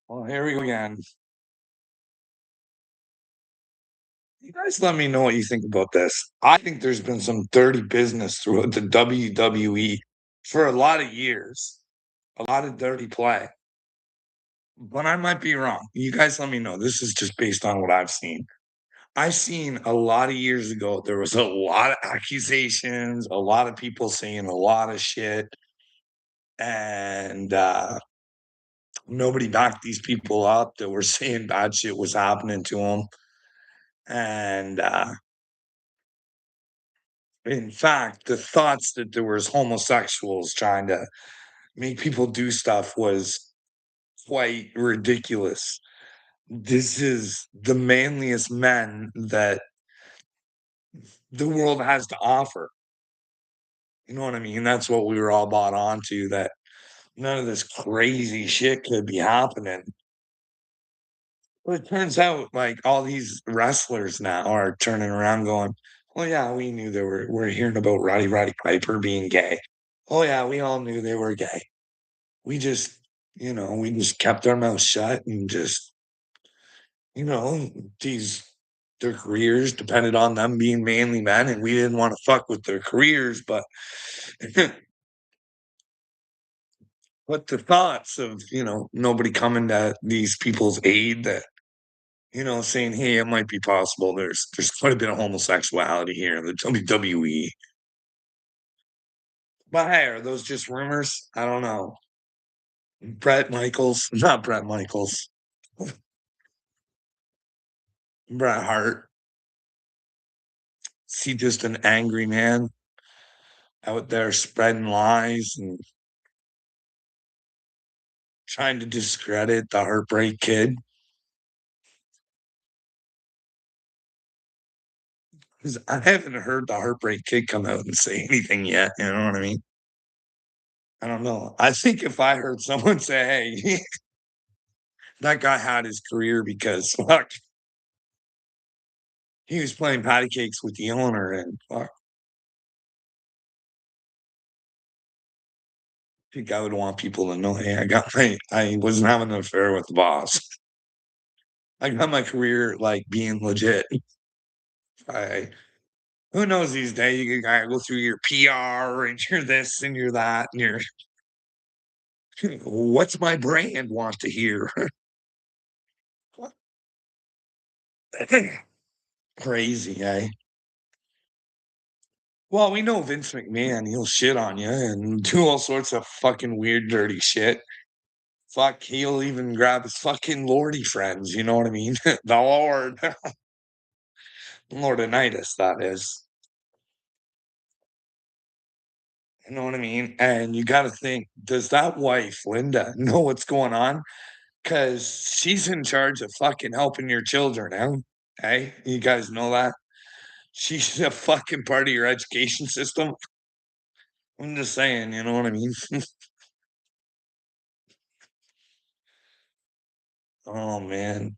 Well, here we go again. You guys let me know what you think about this. I think there's been some dirty business throughout the WWE for a lot of years, a lot of dirty play. But I might be wrong. You guys let me know. This is just based on what I've seen. I've seen a lot of years ago, there was a lot of accusations, a lot of people saying a lot of shit, and nobody backed these people up that were saying bad shit was happening to them. And in fact, the thoughts that there was homosexuals trying to make people do stuff was quite ridiculous. This is the manliest men that the world has to offer. You know what I mean? That's what we were all bought onto, that none of this crazy shit could be happening. But it turns out like all these wrestlers now are turning around going, "Oh yeah, we knew we're hearing about Roddy Piper being gay. Oh yeah, we all knew they were gay. We just, we just kept our mouth shut and just, you know, these their careers depended on them being manly men, and we didn't want to fuck with their careers, but but the thoughts of, nobody coming to these people's aid that, saying, hey, it might be possible there's quite a bit of homosexuality here in the WWE. But hey, are those just rumors? I don't know. Brett Michaels, not Brett Michaels, Bret Hart. Is he just an angry man out there spreading lies and trying to discredit the Heartbreak Kid? Because I haven't heard the Heartbreak Kid come out and say anything yet. You know what I mean? I don't know. I think if I heard someone say, hey, that guy had his career because fuck, he was playing patty cakes with the owner and fuck, I think I would want people to know, hey, I wasn't having an affair with the boss. I got my career like being legit. I Who knows these days? You gotta go through your PR and you're this and you're that and you're what's my brand want to hear? Crazy, eh? Well, we know Vince McMahon, he'll shit on you and do all sorts of fucking weird, dirty shit. Fuck, he'll even grab his fucking lordy friends, you know what I mean? The Lord. Lordinitis, that is. You know what I mean? And you gotta think, does that wife, Linda, know what's going on? 'Cause she's in charge of fucking helping your children out, hey? You guys know that? She's a fucking part of your education system. I'm just saying, you know what I mean? Oh, man.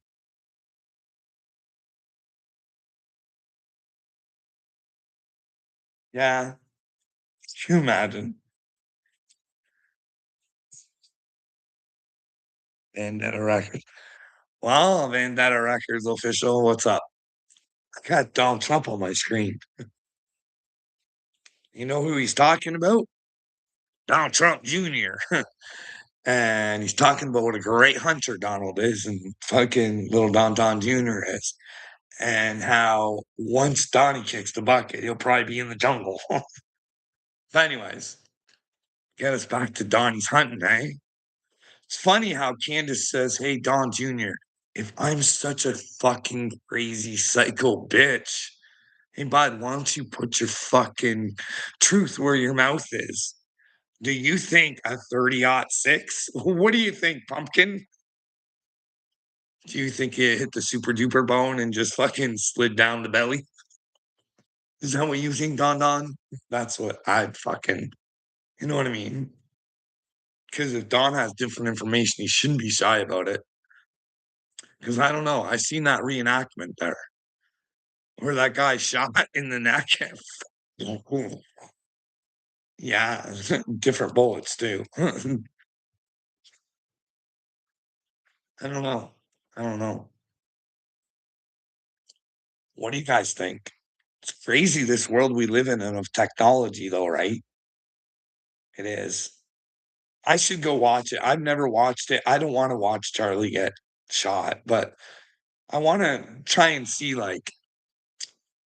Yeah. Can you imagine? Vendetta Records. Well, Vendetta Records official, what's up? I got Donald Trump on my screen. You know who he's talking about? Donald Trump Jr. And he's talking about what a great hunter Donald is and fucking little Don Jr. is. And how once Donnie kicks the bucket, he'll probably be in the jungle. But anyways, get us back to Donnie's hunting, eh? It's funny how Candace says, hey, Don Jr., if I'm such a fucking crazy psycho bitch, hey, bud, why don't you put your fucking truth where your mouth is? Do you think a 30-06? What do you think, pumpkin? Do you think it hit the super duper bone and just fucking slid down the belly? Is that what you think, Don? That's what I'd fucking, you know what I mean? Because if Don has different information, he shouldn't be shy about it. Because I don't know, I seen that reenactment there where that guy shot in the neck. Yeah, different bullets too. I don't know. I don't know. What do you guys think? It's crazy this world we live in and of technology though, right? It is. I should go watch it. I've never watched it. I don't want to watch Charlie get shot, but I want to try and see like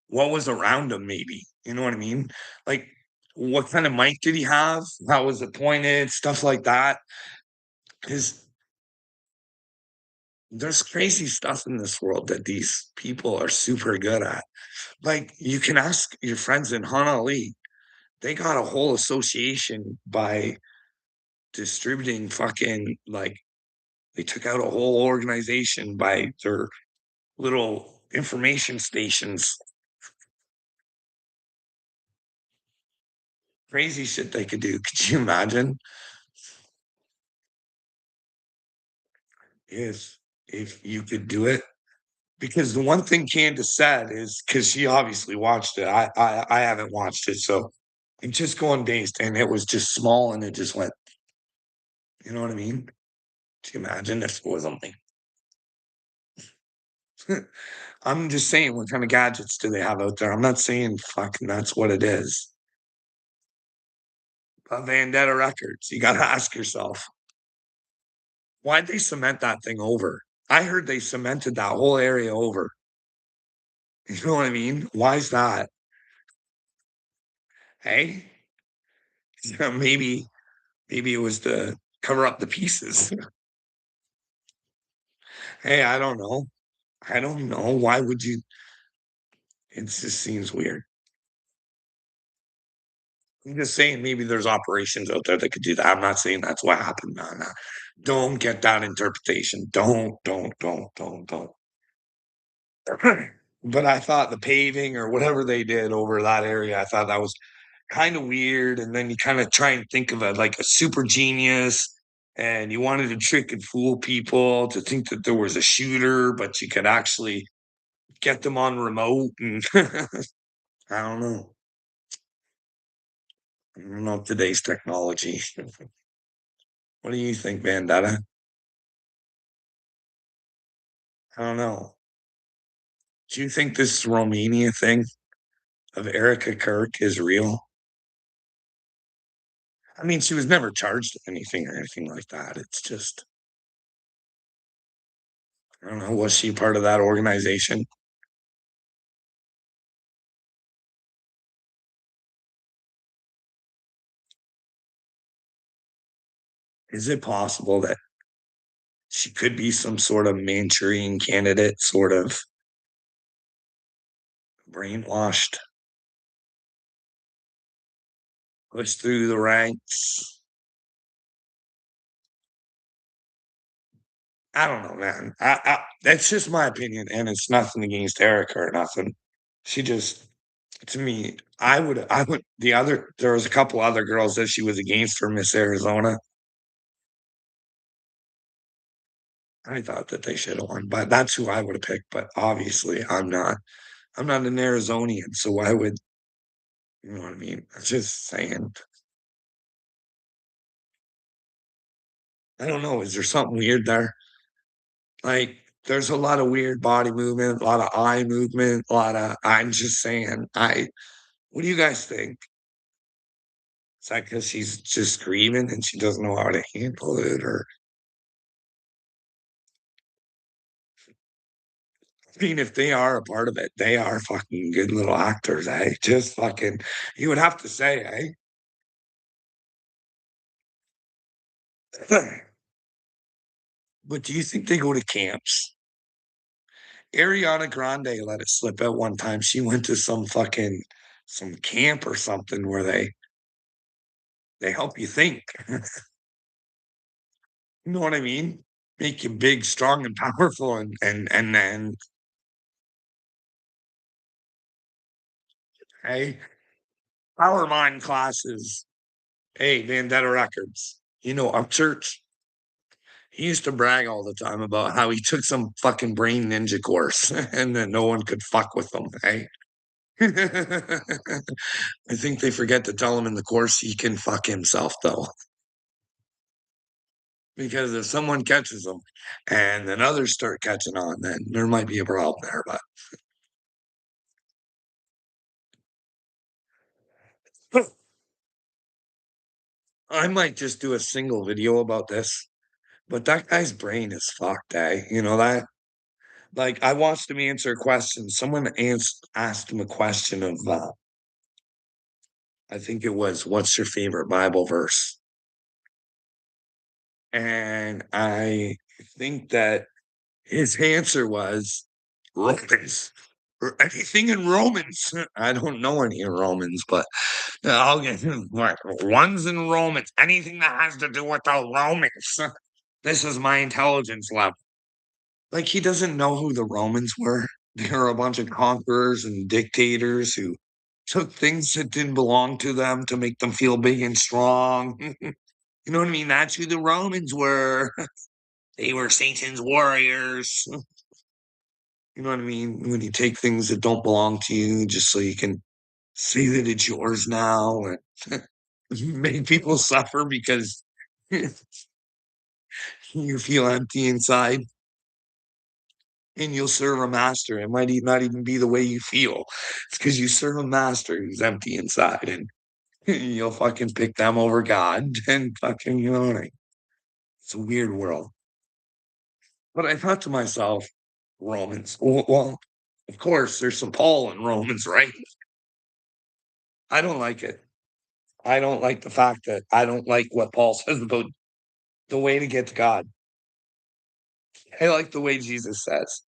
what was around him maybe. You know what I mean? Like what kind of mic did he have? How was it pointed? Stuff like that. Because there's crazy stuff in this world that these people are super good at. Like you can ask your friends in Honolulu. They got a whole association by distributing fucking like they took out a whole organization by their little information stations. Crazy shit they could do. Could you imagine if you could do it? Because the one thing Candace said is because she obviously watched it. I haven't watched it, so I'm just going based, and it was just small, and it just went. You know what I mean? Can you imagine if it was something? I'm just saying, what kind of gadgets do they have out there? I'm not saying fucking that's what it is. Vendetta Records. You got to ask yourself, why'd they cement that thing over? I heard they cemented that whole area over. You know what I mean? Why's that? Hey, maybe it was to cover up the pieces. Hey, I don't know. I don't know. Why would you? It just seems weird. I'm just saying maybe there's operations out there that could do that. I'm not saying that's what happened. No, no. Don't get that interpretation. Don't. But I thought the paving or whatever they did over that area, I thought that was kind of weird. And then you kind of try and think of it like a super genius, and you wanted to trick and fool people to think that there was a shooter, but you could actually get them on remote. And I don't know. I don't know today's technology. What do you think, Vendetta? I don't know. Do you think this Romania thing of Erica Kirk is real? I mean, she was never charged with anything or anything like that. It's just, I don't know, was she part of that organization? Is it possible that she could be some sort of Manchurian candidate, sort of brainwashed, pushed through the ranks? I don't know, man. That's just my opinion, and it's nothing against Erica or nothing. She just, to me, there was a couple other girls that she was against for Miss Arizona. I thought that they should have won, but that's who I would have picked. But obviously, I'm not. I'm not an Arizonian, so why would you know what I mean? I'm just saying. I don't know. Is there something weird there? Like, there's a lot of weird body movement, a lot of eye movement, a lot of. I'm just saying. What do you guys think? Is that because she's just screaming and she doesn't know how to handle it, or I mean, if they are a part of it, they are fucking good little actors, eh? Just fucking, you would have to say, eh? But do you think they go to camps? Ariana Grande let it slip out one time. She went to some camp or something where they help you think. You know what I mean? Make you big, strong, and powerful, and hey, power mind classes. Hey, Vendetta Records. You know, our church. He used to brag all the time about how he took some fucking brain ninja course and then no one could fuck with him. Hey, I think they forget to tell him in the course he can fuck himself though. because if someone catches them and then others start catching on, then there might be a problem there. But I might just do a single video about this. But that guy's brain is fucked, eh? You know that? Like, I watched him answer a question. Someone asked him a question of, I think it was, what's your favorite Bible verse? And I think that his answer was Romans or anything in Romans. I don't know any in Romans, but I'll get like one's in Romans, anything that has to do with the Romans. This is my intelligence level. Like, he doesn't know who the Romans were. They were a bunch of conquerors and dictators who took things that didn't belong to them to make them feel big and strong. You know what I mean? That's who the Romans were. They were Satan's warriors. You know what I mean? When you take things that don't belong to you just so you can say that it's yours now and make people suffer because you feel empty inside and you'll serve a master. It might not even be the way you feel. It's because you serve a master who's empty inside and you'll fucking pick them over God and fucking, you know what I mean? It's a weird world. But I thought to myself, Romans, well, of course, there's some Paul in Romans, right? I don't like it. I don't like the fact that I don't like what Paul says about the way to get to God. I like the way Jesus says.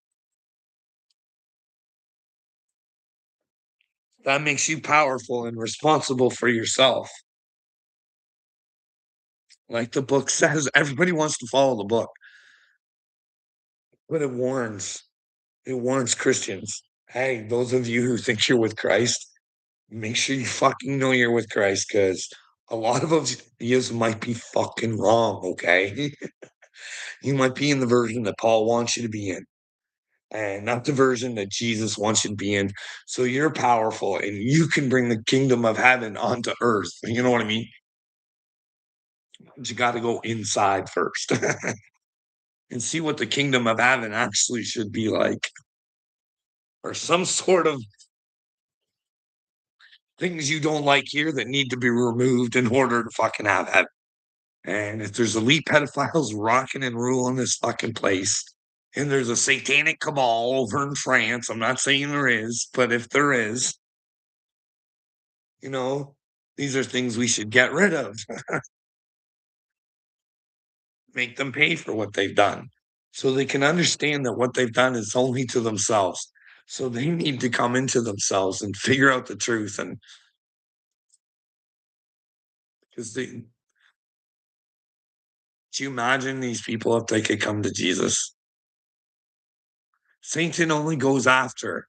That makes you powerful and responsible for yourself. Like the book says, everybody wants to follow the book, but it warns Christians. Hey, those of you who think you're with Christ, make sure you fucking know you're with Christ because a lot of you might be fucking wrong, okay? You might be in the version that Paul wants you to be in and not the version that Jesus wants you to be in. So you're powerful and you can bring the kingdom of heaven onto earth. You know what I mean? But you got to go inside first and see what the kingdom of heaven actually should be like, or some sort of things you don't like here that need to be removed in order to fucking have heaven. And if there's elite pedophiles rocking and ruling this fucking place, and there's a satanic cabal over in France, I'm not saying there is, but if there is, you know, these are things we should get rid of, make them pay for what they've done so they can understand that what they've done is only to themselves. So they need to come into themselves and figure out the truth. And because do you imagine these people if they could come to Jesus? Satan only goes after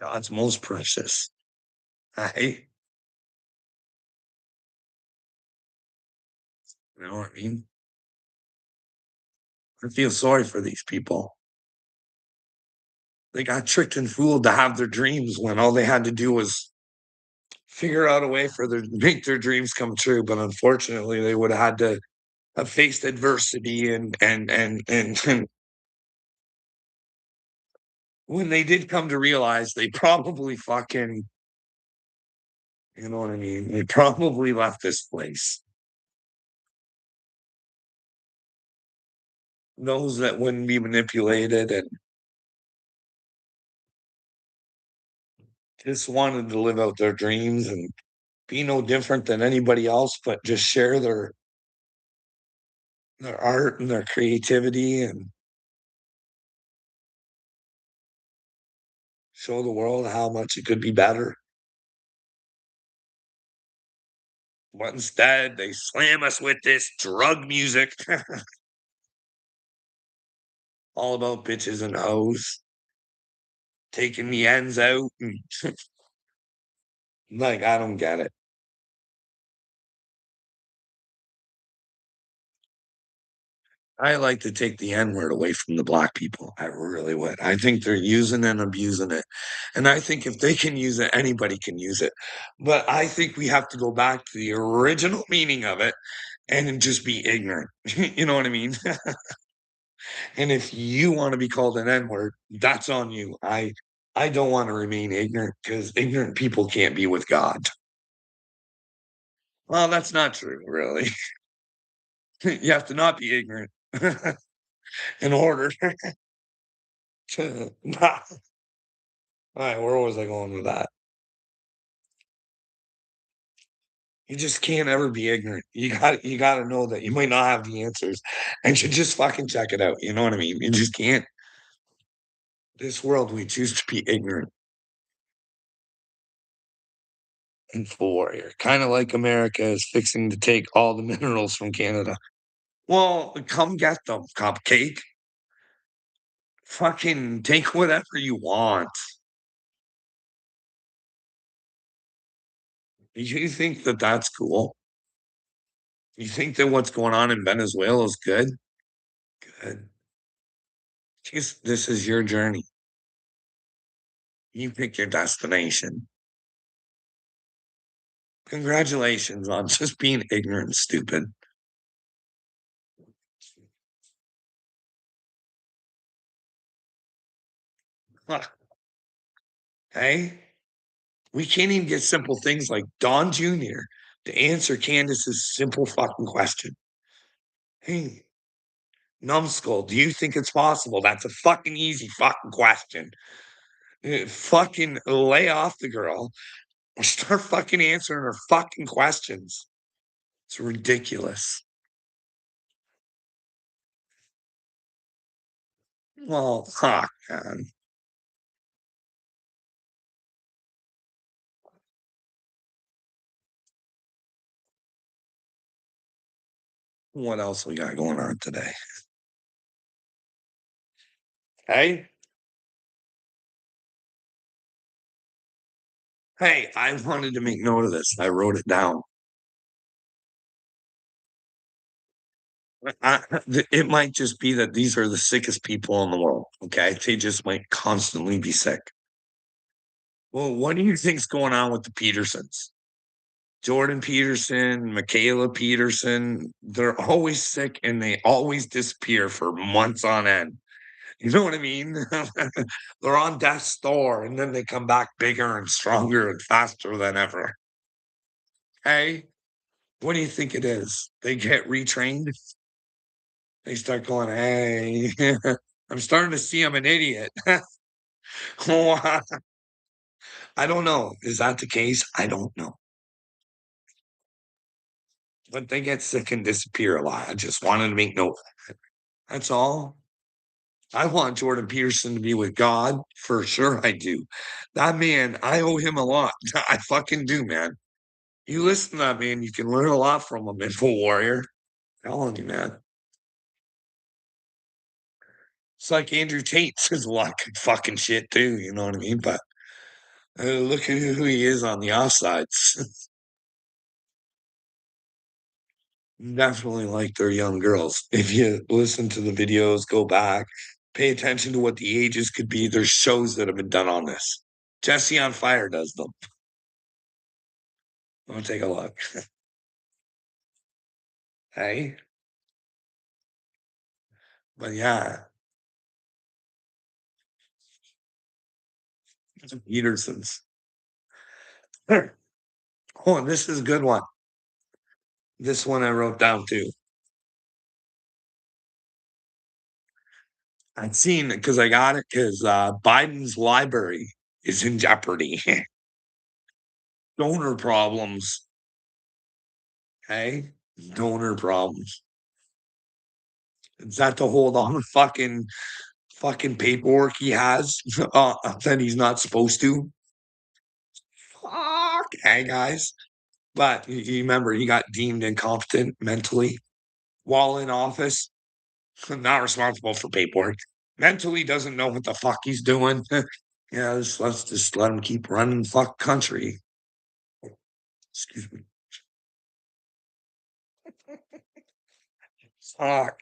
God's most precious. Right? You know what I mean? I feel sorry for these people. They got tricked and fooled to have their dreams when all they had to do was figure out a way for their make their dreams come true. But unfortunately, they would have had to have faced adversity and when they did come to realize, they probably fucking, you know what I mean? They probably left this place. Those that wouldn't be manipulated and just wanted to live out their dreams and be no different than anybody else, but just share their art and their creativity and show the world how much it could be better. But instead, they slam us with this drug music, all about bitches and hoes, taking the ends out. And, like, I don't get it. I like to take the N word away from the black people. I really would. I think they're using and abusing it. And I think if they can use it, anybody can use it. But I think we have to go back to the original meaning of it and then just be ignorant. You know what I mean? And if you want to be called an N-word, that's on you. I don't want to remain ignorant because ignorant people can't be with God. Well, that's not true, really. You have to not be ignorant in order to not. All right, where was I going with that? You just can't ever be ignorant. You gotta know that you might not have the answers, and you just fucking check it out. You know what I mean? You just can't. This world, we choose to be ignorant and warrior, kind of like America is fixing to take all the minerals from Canada. Well, come get them, cupcake. Fucking take whatever you want. You think that that's cool? You think that what's going on in Venezuela is good? Good. This is your journey. You pick your destination. Congratulations on just being ignorant and stupid. Huh. Hey, we can't even get simple things like Don Jr. to answer Candace's simple fucking question. Hey, numbskull, do you think it's possible? That's a fucking easy fucking question. Fucking lay off the girl or start fucking answering her fucking questions. It's ridiculous. Well, fuck, man. What else we got going on today? Hey, hey, I wanted to make note of this. I wrote it down. It might just be that these are the sickest people in the world. Okay, they just might constantly be sick. Well, what do you think's going on with the Petersons? Jordan Peterson, Michaela Peterson, they're always sick and they always disappear for months on end. You know what I mean? They're on death's door and then they come back bigger and stronger and faster than ever. Hey, what do you think it is? They get retrained. They start going, hey, I'm starting to see I'm an idiot. I don't know. Is that the case? I don't know. But they get sick and disappear a lot. I just wanted to make note. That's all. I want Jordan Peterson to be with God for sure. I do. That man, I owe him a lot. I fucking do, man. You listen to that man, you can learn a lot from him, Info Warrior. I'm telling you, man. It's like Andrew Tate says a lot of good fucking shit too. You know what I mean? But look at who he is on the offsides. Definitely like their young girls. If you listen to the videos, go back, pay attention to what the ages could be. There's shows that have been done on this. Jesse on Fire does them. I'm gonna take a look. Hey, but yeah, Petersons. Oh, and this is a good one. This one I wrote down too. I've seen it because I got it because Biden's library is in jeopardy. Donor problems. Okay, donor problems. Is that to hold on to fucking paperwork he has that he's not supposed to? Fuck, hey guys. But you remember he got deemed incompetent mentally while in office, not responsible for paperwork. Mentally doesn't know what the fuck he's doing. Yeah, let's just let him keep running the fuck country. Excuse me. Fuck.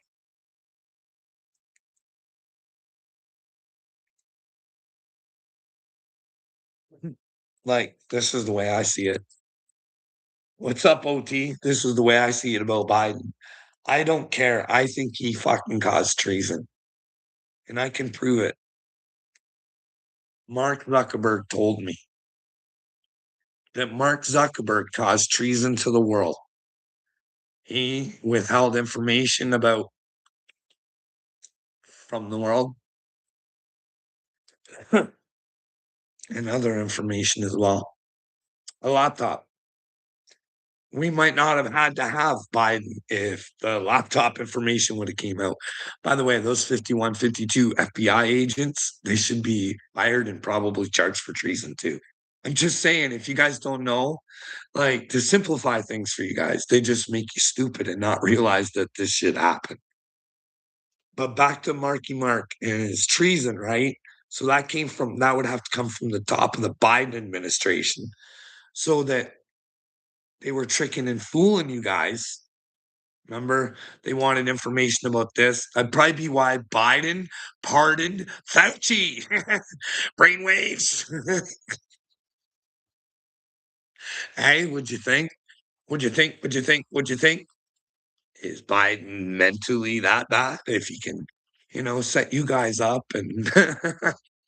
Like, this is the way I see it. What's up, OT? This is the way I see it about Biden. I don't care. I think he fucking caused treason, and I can prove it. Mark Zuckerberg told me that Mark Zuckerberg caused treason to the world. He withheld information about from the world and other information as well. A laptop. We might not have had to have Biden if the laptop information would have came out. By the way, those 51, 52 FBI agents, they should be fired and probably charged for treason too. I'm just saying, if you guys don't know, like to simplify things for you guys, they just make you stupid and not realize that this shit happened. But back to Marky Mark and his treason, right? So that would have to come from the top of the Biden administration so that they were tricking and fooling you guys. Remember, they wanted information about this. That'd probably be why Biden pardoned Fauci. Brainwaves. Hey, what'd you think? What'd you think? What'd you think? What'd you think? Is Biden mentally that bad? If he can, set you guys up and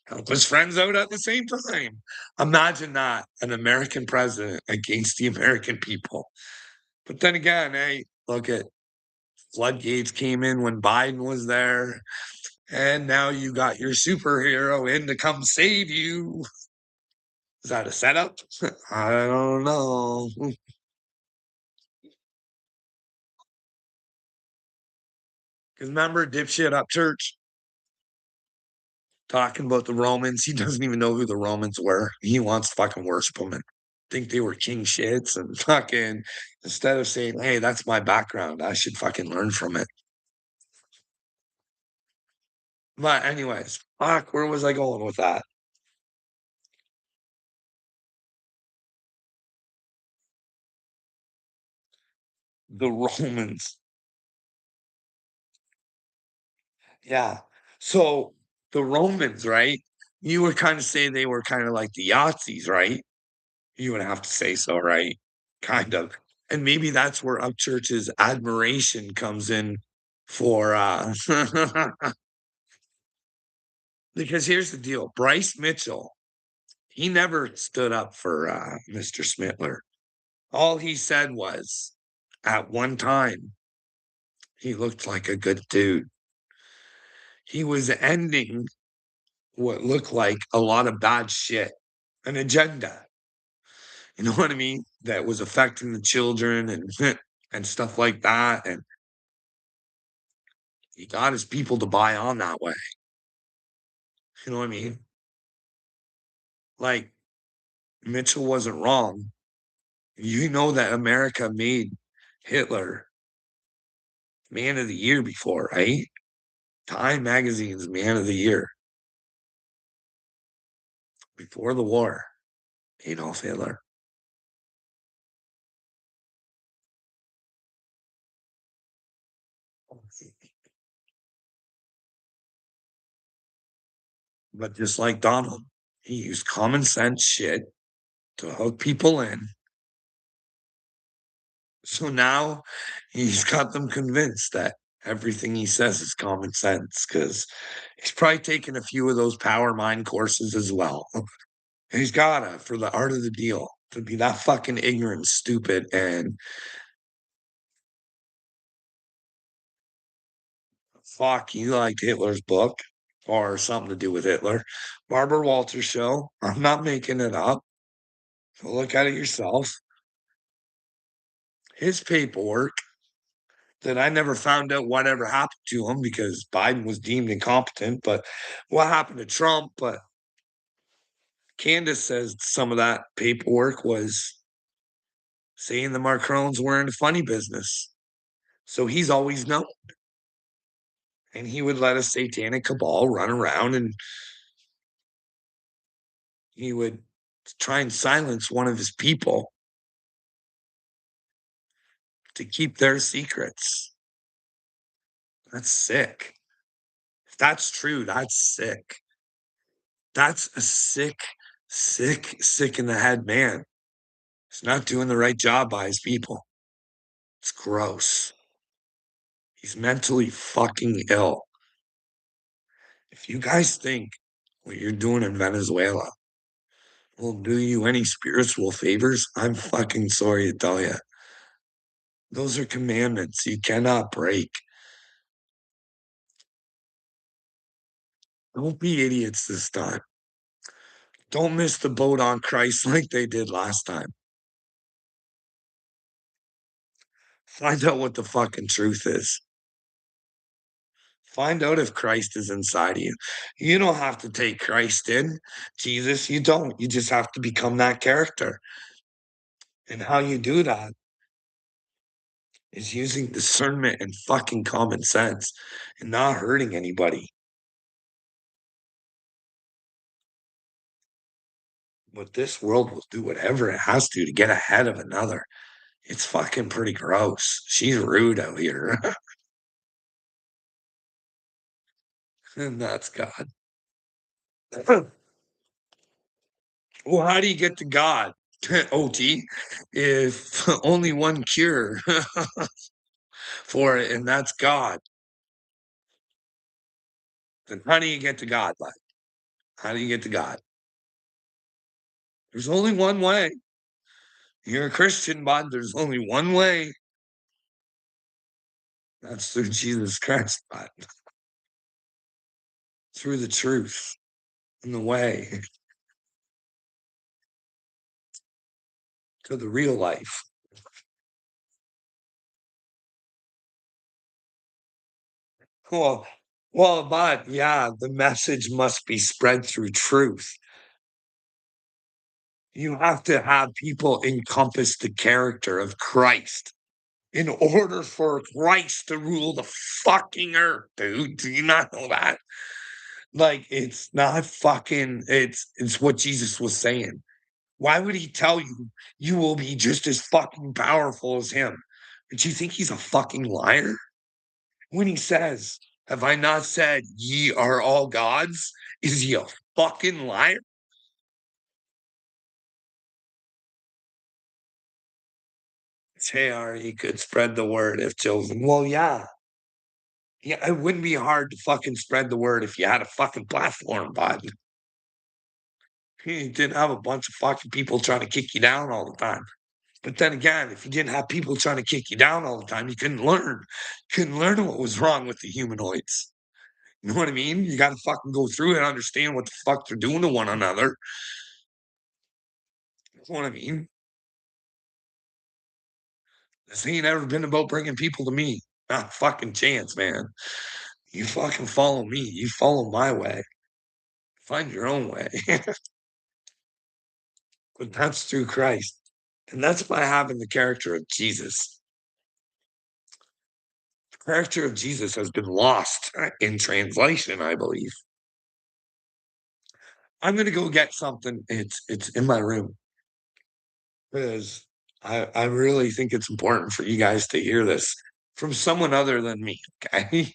help his friends out at the same time. Imagine that, an American president against the American people. But then again, hey, look at floodgates came in when Biden was there, and now you got your superhero in to come save you. Is that a setup? I don't know. Because remember, dipshit up church talking about the Romans. He doesn't even know who the Romans were. He wants to fucking worship them and think they were king shits and fucking instead of saying, hey, that's my background, I should fucking learn from it. But anyways, fuck, where was I going with that? The Romans. Yeah. So the Romans, right? You would kind of say they were kind of like the Yahtzees, right? You would have to say so, right? Kind of. And maybe that's where Upchurch's admiration comes in for because here's the deal. Bryce Mitchell, he never stood up for Mr. Smittler. All he said was at one time he looked like a good dude. He was ending what looked like a lot of bad shit, an agenda. You know what I mean? That was affecting the children and and stuff like that. And he got his people to buy on that way. You know what I mean? Like Mitchell wasn't wrong. You know that America made Hitler Man of the Year before, right? Time Magazine's Man of the Year before the war. Adolf Hitler. But just like Donald, he used common sense shit to hook people in. So now he's got them convinced that everything he says is common sense because he's probably taken a few of those power mind courses as well. He's gotta for the art of the deal to be that fucking ignorant, stupid, and fuck, you liked Hitler's book or something to do with Hitler. Barbara Walters show. I'm not making it up. Look at it yourself. His paperwork that I never found out whatever happened to him because Biden was deemed incompetent. But what happened to Trump? But Candace says some of that paperwork was saying the Macrons were in the funny business. So he's always known. And he would let a satanic cabal run around and he would try and silence one of his people to keep their secrets. That's sick. If that's true, that's sick. That's a sick, sick, sick in the head man. He's not doing the right job by his people. It's gross. He's mentally fucking ill. If you guys think what you're doing in Venezuela will do you any spiritual favors, I'm fucking sorry to tell you. Those are commandments you cannot break. Don't be idiots this time. Don't miss the boat on Christ like they did last time. Find out what the fucking truth is. Find out if Christ is inside of you. You don't have to take Christ in, Jesus. You don't. You just have to become that character. And how you do that is using discernment and fucking common sense and not hurting anybody. But this world will do whatever it has to get ahead of another. It's fucking pretty gross. She's rude out here. And that's God. Well, how do you get to God, OT, if only one cure for it, and that's God? Then how do you get to God, bud? How do you get to God? There's only one way. You're a Christian, bud. There's only one way. That's through Jesus Christ, bud. Through the truth and the way to the real life. Well, but yeah, the message must be spread through truth. You have to have people encompass the character of Christ in order for Christ to rule the fucking earth, dude. Do you not know that? Like, it's not fucking, it's what Jesus was saying. Why would he tell you you will be just as fucking powerful as him? Do you think he's a fucking liar? When he says, have I not said ye are all gods? Is he a fucking liar? JR, he could spread the word if chosen. Well, yeah. Yeah, it wouldn't be hard to fucking spread the word if you had a fucking platform, bud. You didn't have a bunch of fucking people trying to kick you down all the time. But then again, if you didn't have people trying to kick you down all the time, you couldn't learn. Couldn't learn what was wrong with the humanoids. You know what I mean? You got to fucking go through it and understand what the fuck they're doing to one another. You know what I mean? This ain't ever been about bringing people to me. Not a fucking chance, man. You fucking follow me. You follow my way. Find your own way. But that's through Christ. And that's by having the character of Jesus. The character of Jesus has been lost in translation, I believe. I'm gonna go get something. It's in my room because I really think it's important for you guys to hear this from someone other than me. Okay.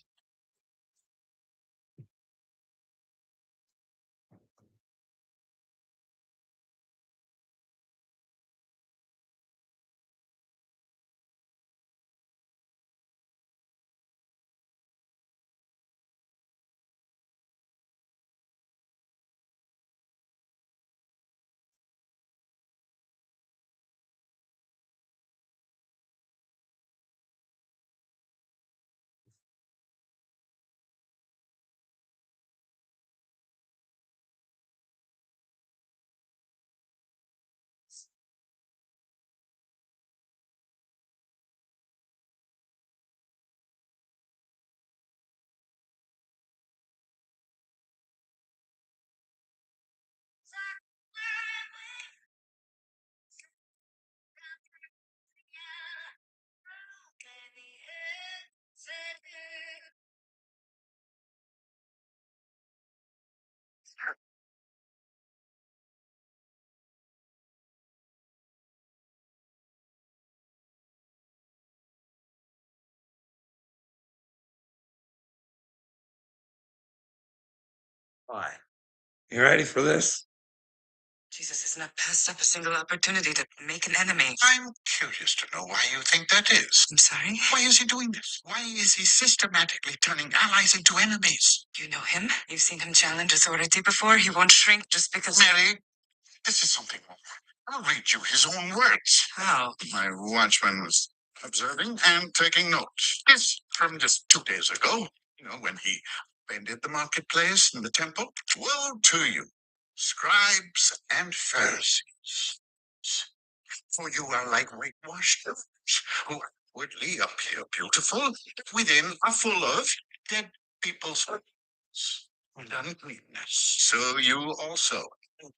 Fine. You ready for this? Jesus has not passed up a single opportunity to make an enemy. I'm curious to know why you think that is. I'm sorry? Why is he doing this? Why is he systematically turning allies into enemies? Do you know him? You've seen him challenge authority before. He won't shrink just because. Mary, this is something more. I'll read you his own words. How? My watchman was observing and taking notes. This from just 2 days ago, when he vended the marketplace and the temple. Woe to you, scribes and Pharisees, for you are like whitewashed tombs, who outwardly appear beautiful, but within are full of dead people's bones and uncleanness. So you also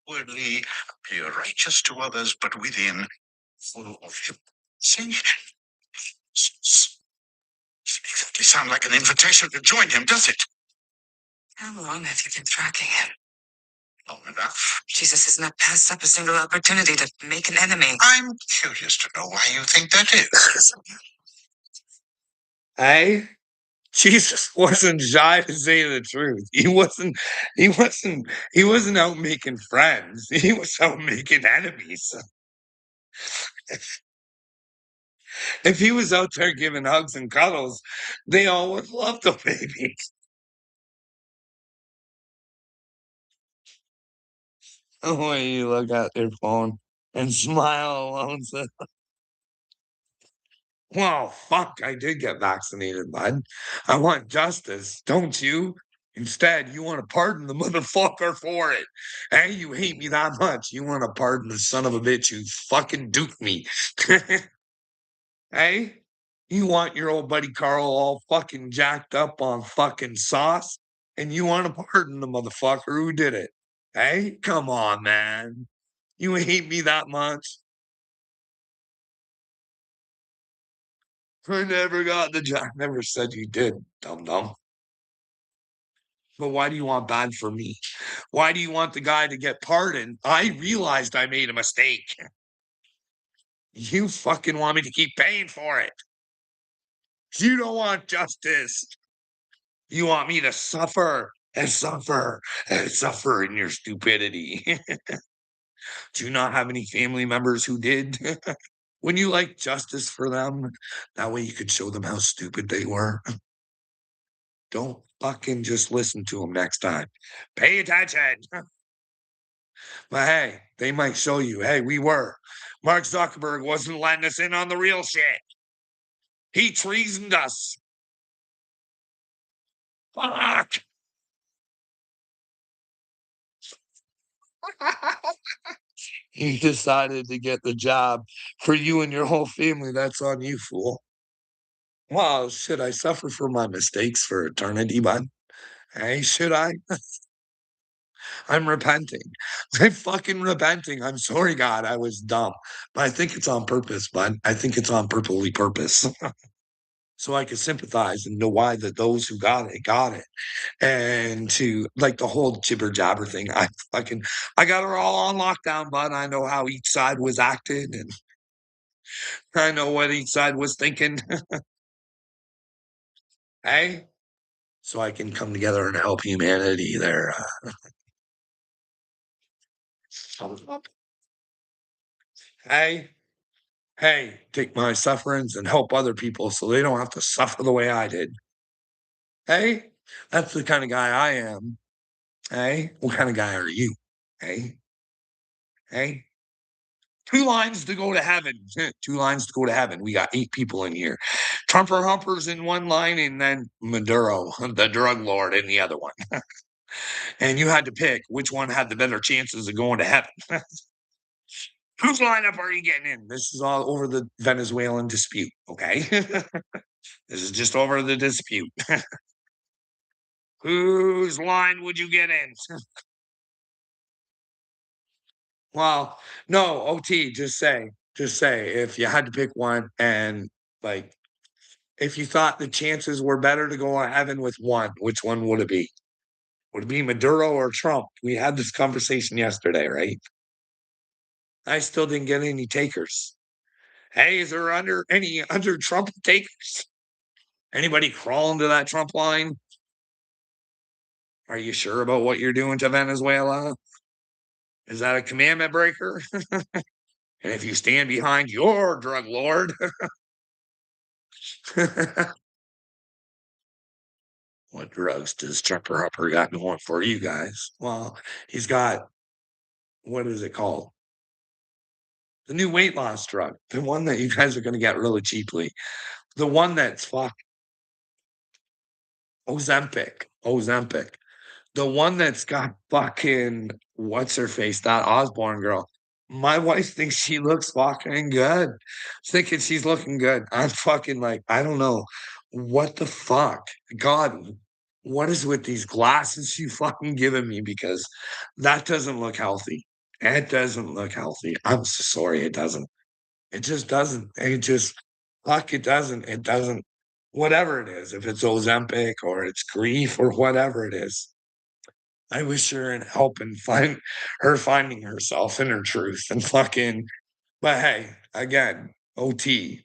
outwardly appear righteous to others, but within full of hypocrisy. Doesn't exactly sound like an invitation to join him, does it? How long have you been tracking him? Long enough. Jesus has not passed up a single opportunity to make an enemy. I'm curious to know why you think that is. Hey, Jesus wasn't shy to say the truth. He wasn't out making friends. He was out making enemies. If he was out there giving hugs and cuddles, they all would love the baby. The way you look at your phone and smile alone. Well, fuck, I did get vaccinated, bud. I want justice, don't you? Instead, you want to pardon the motherfucker for it. Hey, you hate me that much. You want to pardon the son of a bitch who fucking duped me. Hey, you want your old buddy Carl all fucking jacked up on fucking sauce, and you want to pardon the motherfucker who did it. Hey, come on, man. You hate me that much. I never got the job. Never said you did, dum dum. But why do you want bad for me? Why do you want the guy to get pardoned? I realized I made a mistake. You fucking want me to keep paying for it. You don't want justice. You want me to suffer and suffer and suffer in your stupidity. Do you not have any family members who did? When you like justice for them, that way you could show them how stupid they were. Don't fucking just listen to them next time. Pay attention. But hey, they might show you, hey, we were. Mark Zuckerberg wasn't letting us in on the real shit. He treasoned us. Fuck. He decided to get the job for you and your whole family. That's on you, fool. Well, should I suffer for my mistakes for eternity, bud? Hey, should I? I'm repenting. I'm fucking repenting. I'm sorry, God. I was dumb. But I think it's on purpose, bud. I think it's on purpose. So I could sympathize and know why that those who got it. And to like the whole jibber jabber thing, I got her all on lockdown, bud. I know how each side was acting and I know what each side was thinking. Hey, so I can come together and help humanity there. Hey, hey, take my sufferings and help other people so they don't have to suffer the way I did. Hey, that's the kind of guy I am. Hey, what kind of guy are you? Hey, hey, 2 lines to go to heaven. 2 lines to go to heaven. We got 8 people in here. Trumper Humpers in one line, and then Maduro, the drug lord, in the other one. And you had to pick which one had the better chances of going to heaven. Whose lineup are you getting in? This is all over the Venezuelan dispute, okay? This is just over the dispute. Whose line would you get in? Well, no, OT, just say if you had to pick one and like if you thought the chances were better to go to heaven with one, which one would it be? Would it be Maduro or Trump? We had this conversation yesterday, right? I still didn't get any takers. Hey, is there any under Trump takers? Anybody crawling to that Trump line? Are you sure about what you're doing to Venezuela? Is that a commandment breaker? And if you stand behind your drug lord, what drugs does Trevor Upper got going for you guys? Well, he's got, what is it called? The new weight loss drug, the one that you guys are going to get really cheaply, the one that's Ozempic, Ozempic, the one that's got fucking what's her face, that Osborne girl. My wife thinks she looks fucking good. Thinking she's looking good. I'm fucking like, I don't know. What the fuck? God, what is with these glasses you fucking giving me? Because that doesn't look healthy. It doesn't look healthy. I'm so sorry, it doesn't. It just doesn't. It just fuck it doesn't. It doesn't. Whatever it is, if it's Ozempic or it's grief or whatever it is, I wish her in help and find her finding herself in her truth and fucking. But hey, again, OT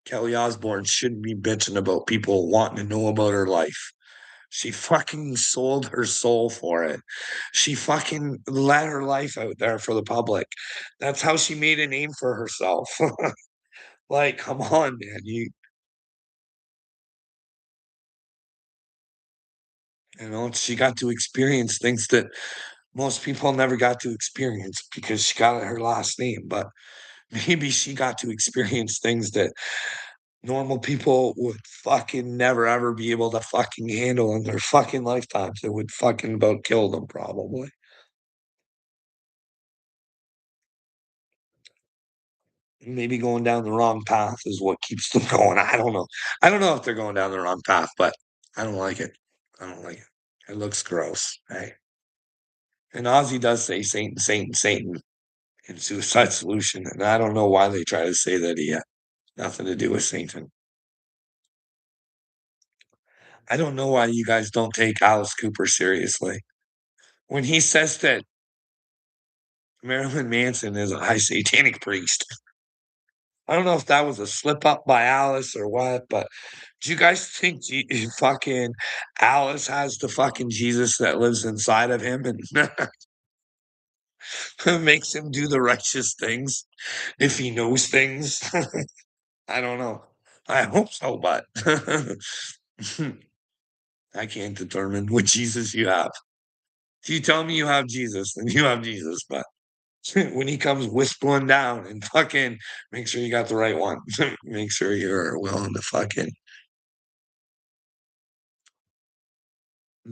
Kelly Osbourne shouldn't be bitching about people wanting to know about her life. She fucking sold her soul for it. She fucking let her life out there for the public. That's how she made a name for herself. Like, come on, man. She got to experience things that most people never got to experience because she got her last name. But maybe she got to experience things that normal people would fucking never ever be able to fucking handle in their fucking lifetimes. It would fucking about kill them, probably. Maybe going down the wrong path is what keeps them going. I don't know. I don't know if they're going down the wrong path, but I don't like it. I don't like it. It looks gross. Hey. And Ozzy does say Satan, Satan, Satan in Suicide Solution. And I don't know why they try to say that he had nothing to do with Satan. I don't know why you guys don't take Alice Cooper seriously. When he says that Marilyn Manson is a high satanic priest, I don't know if that was a slip up by Alice or what, but do you guys think fucking Alice has the fucking Jesus that lives inside of him and makes him do the righteous things if he knows things? I don't know. I hope so, but I can't determine what Jesus you have. If you tell me you have Jesus, then you have Jesus. But when he comes whistling down and fucking make sure you got the right one, make sure you're willing to fucking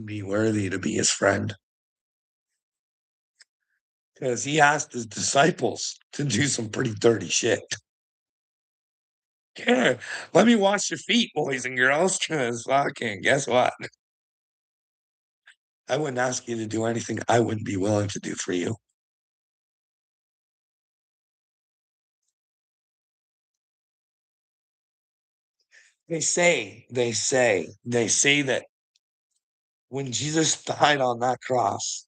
be worthy to be his friend. Because he asked his disciples to do some pretty dirty shit. Yeah, let me wash your feet, boys and girls, because fucking guess what? I wouldn't ask you to do anything I wouldn't be willing to do for you. They say that when Jesus died on that cross,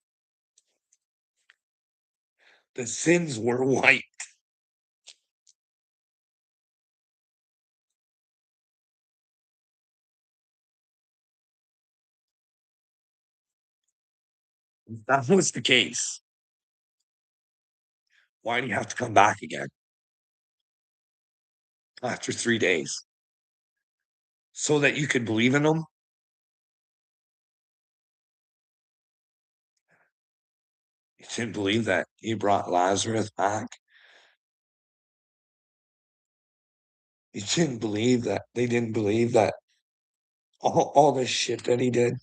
the sins were white. If that was the case, why do you have to come back again after 3 days? So that you could believe in him? You didn't believe that he brought Lazarus back? You didn't believe that they didn't believe that all this shit that he did?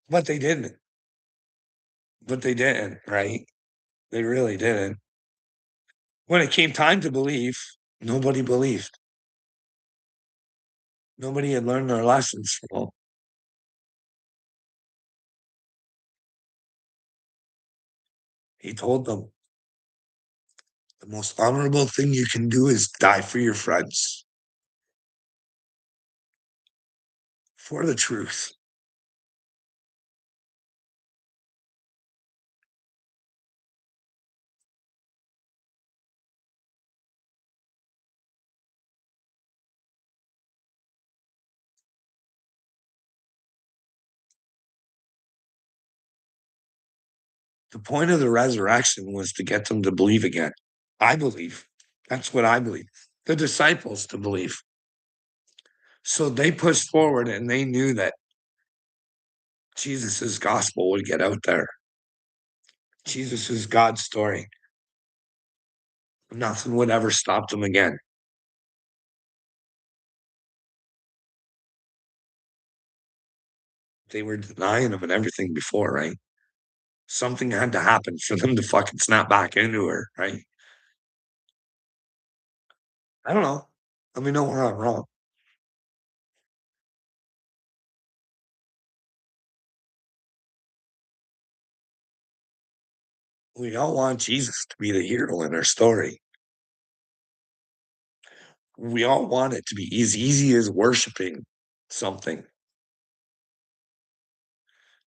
But they didn't. But they didn't, right? They really didn't. When it came time to believe, nobody believed. Nobody had learned their lessons from him. He told them the most honorable thing you can do is die for your friends, for the truth. The point of the resurrection was to get them to believe again. I believe. That's what I believe. The disciples to believe. So they pushed forward and they knew that Jesus's gospel would get out there. Jesus's God story. Nothing would ever stop them again. They were denying him and everything before, right? Something had to happen for them to fucking snap back into her, right? I don't know. Let me know where I'm wrong. We all want Jesus to be the hero in our story. We all want it to be as easy as worshiping something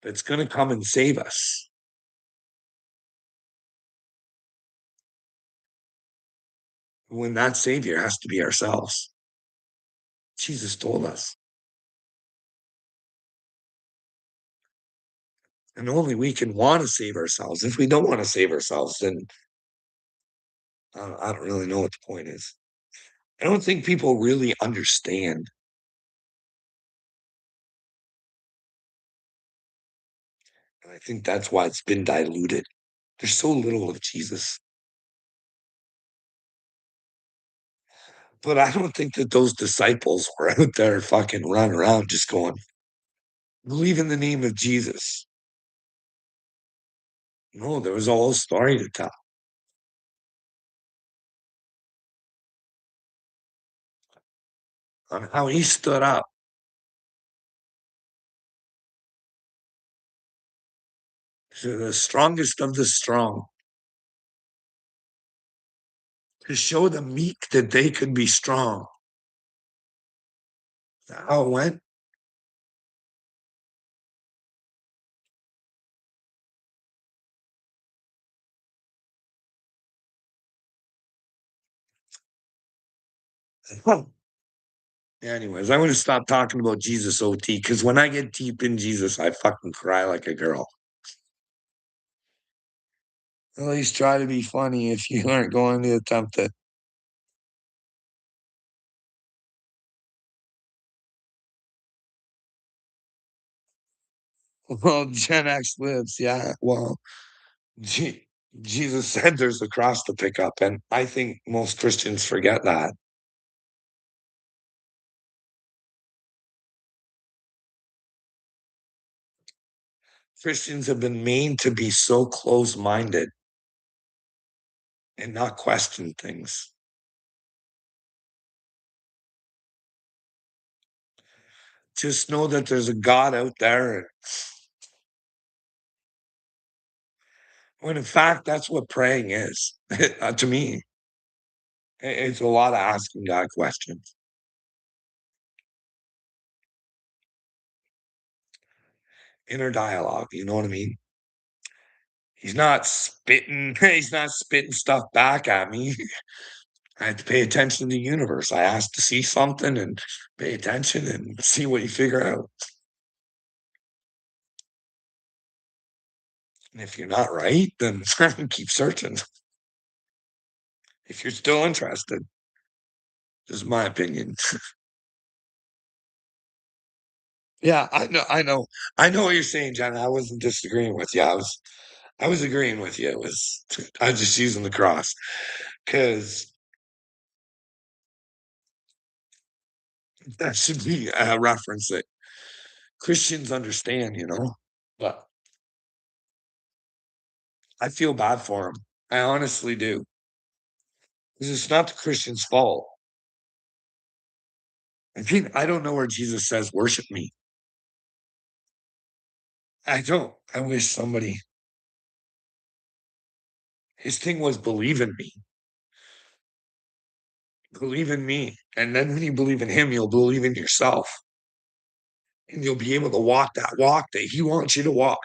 that's going to come and save us. When that savior has to be ourselves. Jesus told us. And only we can want to save ourselves. If we don't want to save ourselves, then I don't really know what the point is. I don't think people really understand. And I think that's why it's been diluted. There's so little of Jesus. But I don't think that those disciples were out there fucking running around just going, believe in the name of Jesus. No, there was a whole story to tell on how he stood up to the strongest of the strong to show the meek that they could be strong. How it went? Anyways, I'm going to stop talking about Jesus OT because when I get deep in Jesus, I fucking cry like a girl. At least try to be funny if you aren't going to attempt it. Well, Gen X lives. Yeah. Well, Jesus said there's a cross to pick up. And I think most Christians forget that. Christians have been made to be so close minded and not question things. Just know that there's a God out there. When in fact, that's what praying is to me. It's a lot of asking God questions. Inner dialogue, you know what I mean? He's not spitting, he's not spitting stuff back at me. I have to pay attention to the universe. I ask to see something and pay attention and see what you figure out. And if you're not right, then keep searching. If you're still interested, this is my opinion. Yeah, I know what you're saying, John. I wasn't disagreeing with you. I was agreeing with you. It was I was just using the cross because that should be a reference that Christians understand, you know. But I feel bad for them. I honestly do. Because it's not the Christian's fault. I don't know where Jesus says, worship me. I don't. I wish somebody, his thing was believe in me. Believe in me. And then when you believe in him, you'll believe in yourself. And you'll be able to walk that walk that he wants you to walk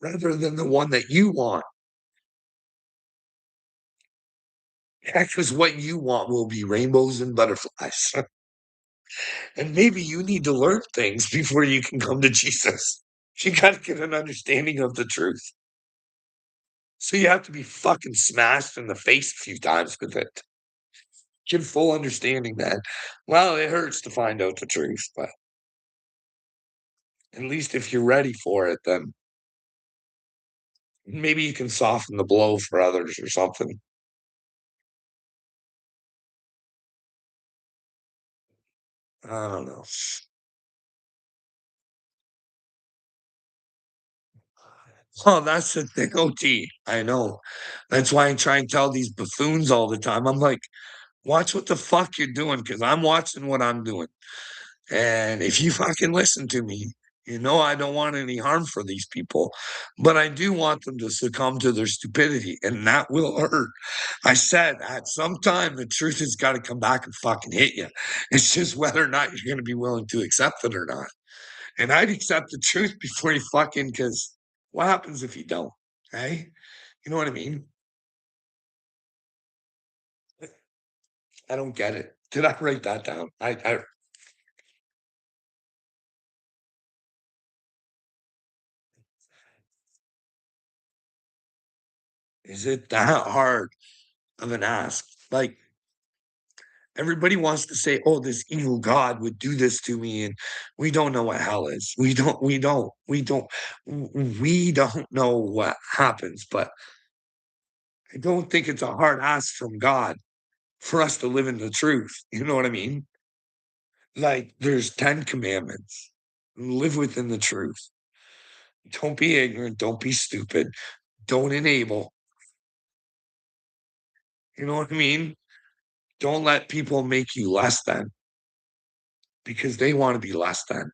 rather than the one that you want. Because what you want will be rainbows and butterflies. And maybe you need to learn things before you can come to Jesus. You gotta get an understanding of the truth. So you have to be fucking smashed in the face a few times with it. Get full understanding that, well, it hurts to find out the truth, but at least if you're ready for it, then maybe you can soften the blow for others or something. I don't know. Oh, that's the thing, OT. I know. That's why I try and tell these buffoons all the time. I'm like, watch what the fuck you're doing because I'm watching what I'm doing. And if you fucking listen to me, you know I don't want any harm for these people, but I do want them to succumb to their stupidity, and that will hurt. I said at some time the truth has got to come back and fucking hit you. It's just whether or not you're going to be willing to accept it or not. And I'd accept the truth before you fucking, because what happens if you don't? Hey, you know what I mean? I don't get it. Did I write that down? I is it that hard of an ask? Like everybody wants to say, "Oh, this evil God would do this to me," and we don't know what hell is. We don't know what happens. But I don't think it's a hard ask from God for us to live in the truth. You know what I mean? Like there's 10 commandments. Live within the truth. Don't be ignorant. Don't be stupid. Don't enable. You know what I mean? Don't let people make you less than because they want to be less than.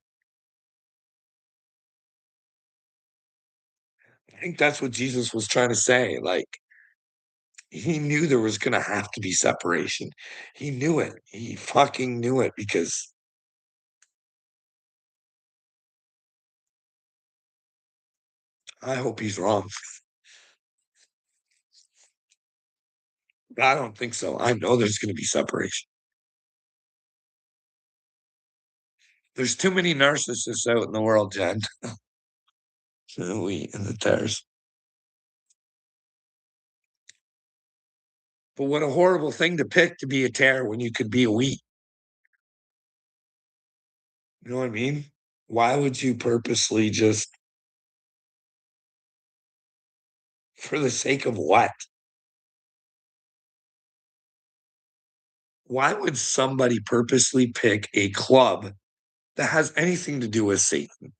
I think that's what Jesus was trying to say. Like, he knew there was gonna have to be separation. He knew it. He fucking knew it because I hope he's wrong. I don't think so. I know there's gonna be separation. There's too many narcissists out in the world, Jen. The wheat and the tares. But what a horrible thing to pick to be a tear when you could be a wheat. You know what I mean? Why would you purposely just for the sake of what? Why would somebody purposely pick a club that has anything to do with Satan?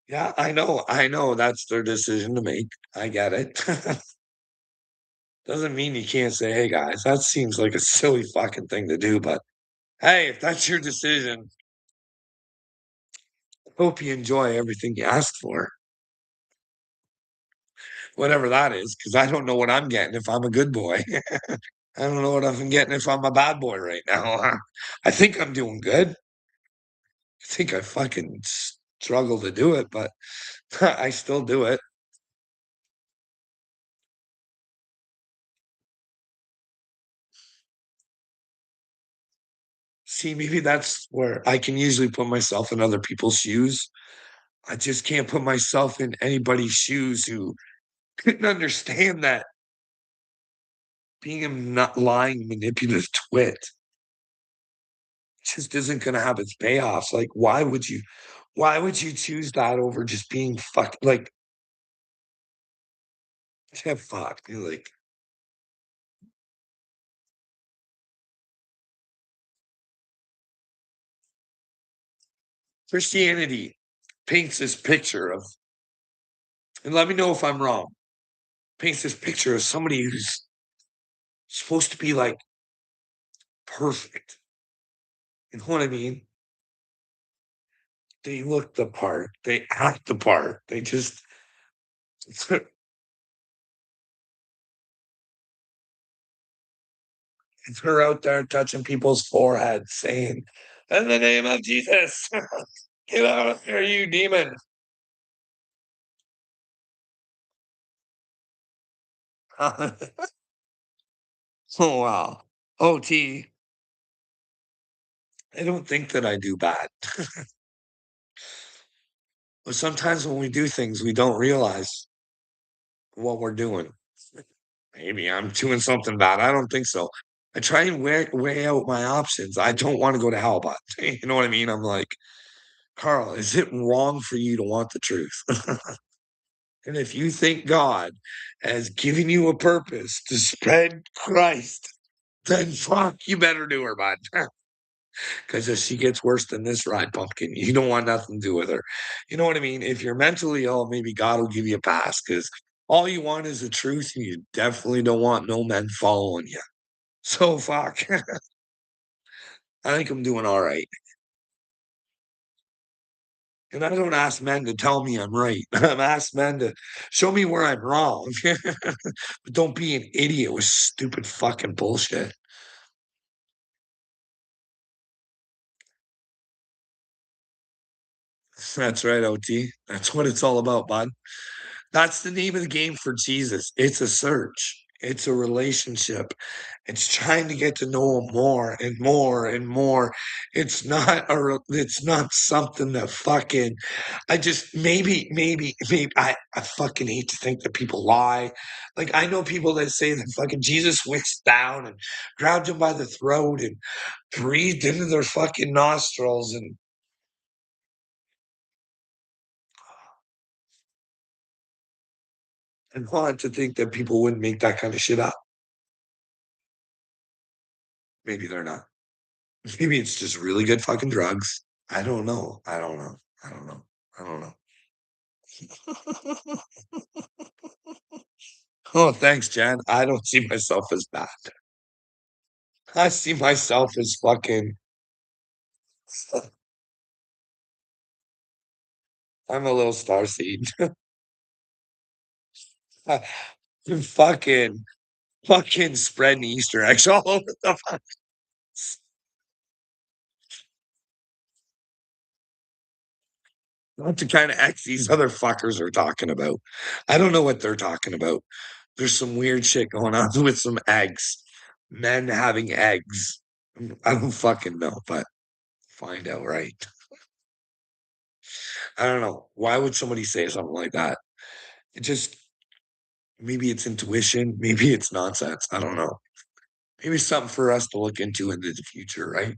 Yeah, I know that's their decision to make. I get it. Doesn't mean you can't say, "Hey, guys, that seems like a silly fucking thing to do," but hey, if that's your decision, hope you enjoy everything you asked for, whatever that is, because I don't know what I'm getting if I'm a good boy. I don't know what I'm getting if I'm a bad boy right now. I think I'm doing good. I think I fucking struggle to do it, but I still do it. See, maybe that's where I can usually put myself in other people's shoes. I just can't put myself in anybody's shoes who couldn't understand that being a not lying, manipulative twit just isn't gonna have its payoffs. Like, why would you choose that over just being like, yeah, fuck, like, Christianity paints this picture of and let me know if I'm wrong, paints this picture of somebody who's supposed to be, like, perfect. You know what I mean? They look the part, they act the part, they just it's her out there touching people's foreheads saying, "In the name of Jesus, get out of here, you demon." Oh, wow. OT. I don't think that I do bad. But sometimes when we do things, we don't realize what we're doing. Maybe I'm doing something bad. I don't think so. I try and weigh out my options. I don't want to go to hell, but you know what I mean? I'm like, Carl, is it wrong for you to want the truth? And if you think God has given you a purpose to spread Christ, then fuck, you better do her, bud. Because if she gets worse than this ride, pumpkin, you don't want nothing to do with her. You know what I mean? If you're mentally ill, maybe God will give you a pass because all you want is the truth, and you definitely don't want no men following you. So fuck. I think I'm doing all right. And I don't ask men to tell me I'm right. I'm asked men to show me where I'm wrong. But don't be an idiot with stupid fucking bullshit. That's right, OT. That's what it's all about, bud. That's the name of the game for Jesus. It's a search. It's a relationship. It's trying to get to know him more and more and more. It's not something that fucking I just maybe I fucking hate to think that people lie. Like I know people that say that fucking Jesus reached down and grabbed him by the throat and breathed into their fucking nostrils and want to think that people wouldn't make that kind of shit up. Maybe they're not. Maybe it's just really good fucking drugs. I don't know. I don't know. I don't know. I don't know. Oh, thanks, Jan. I don't see myself as bad. I see myself as fucking I'm a little starseed. fucking fucking spreading Easter eggs all over the place. Not the kind of eggs these other fuckers are talking about. I don't know what they're talking about. There's some weird shit going on with some eggs. Men having eggs. I don't fucking know, but find out, right? I don't know. Why would somebody say something like that? It just maybe it's intuition, maybe it's nonsense. I don't know. Maybe it's something for us to look into the future, right?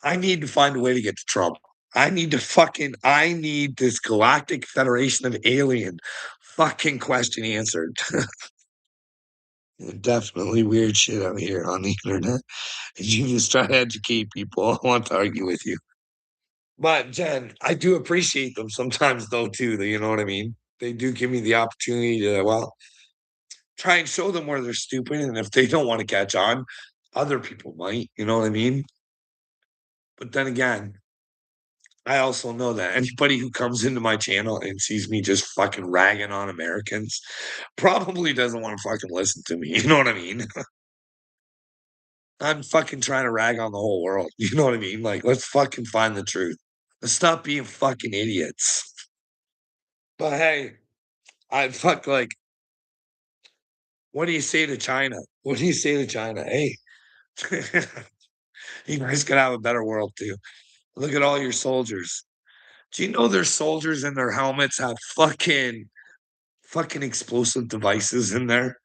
I need to find a way to get to Trump. I need this Galactic Federation of Alien fucking question answered. Definitely weird shit out here on the internet. You just try to educate people. I want to argue with you. But Jen, I do appreciate them sometimes though too. You know what I mean? They do give me the opportunity to try and show them where they're stupid, and if they don't want to catch on, other people might. You know what I mean? But then again, I also know that anybody who comes into my channel and sees me just fucking ragging on Americans probably doesn't want to fucking listen to me. You know what I mean? I'm fucking trying to rag on the whole world. You know what I mean? Like, let's fucking find the truth. Let's stop being fucking idiots. But hey, I fuck like, what do you say to China? What do you say to China? Hey, you guys could have a better world too. Look at all your soldiers. Do you know their soldiers in their helmets have fucking explosive devices in there?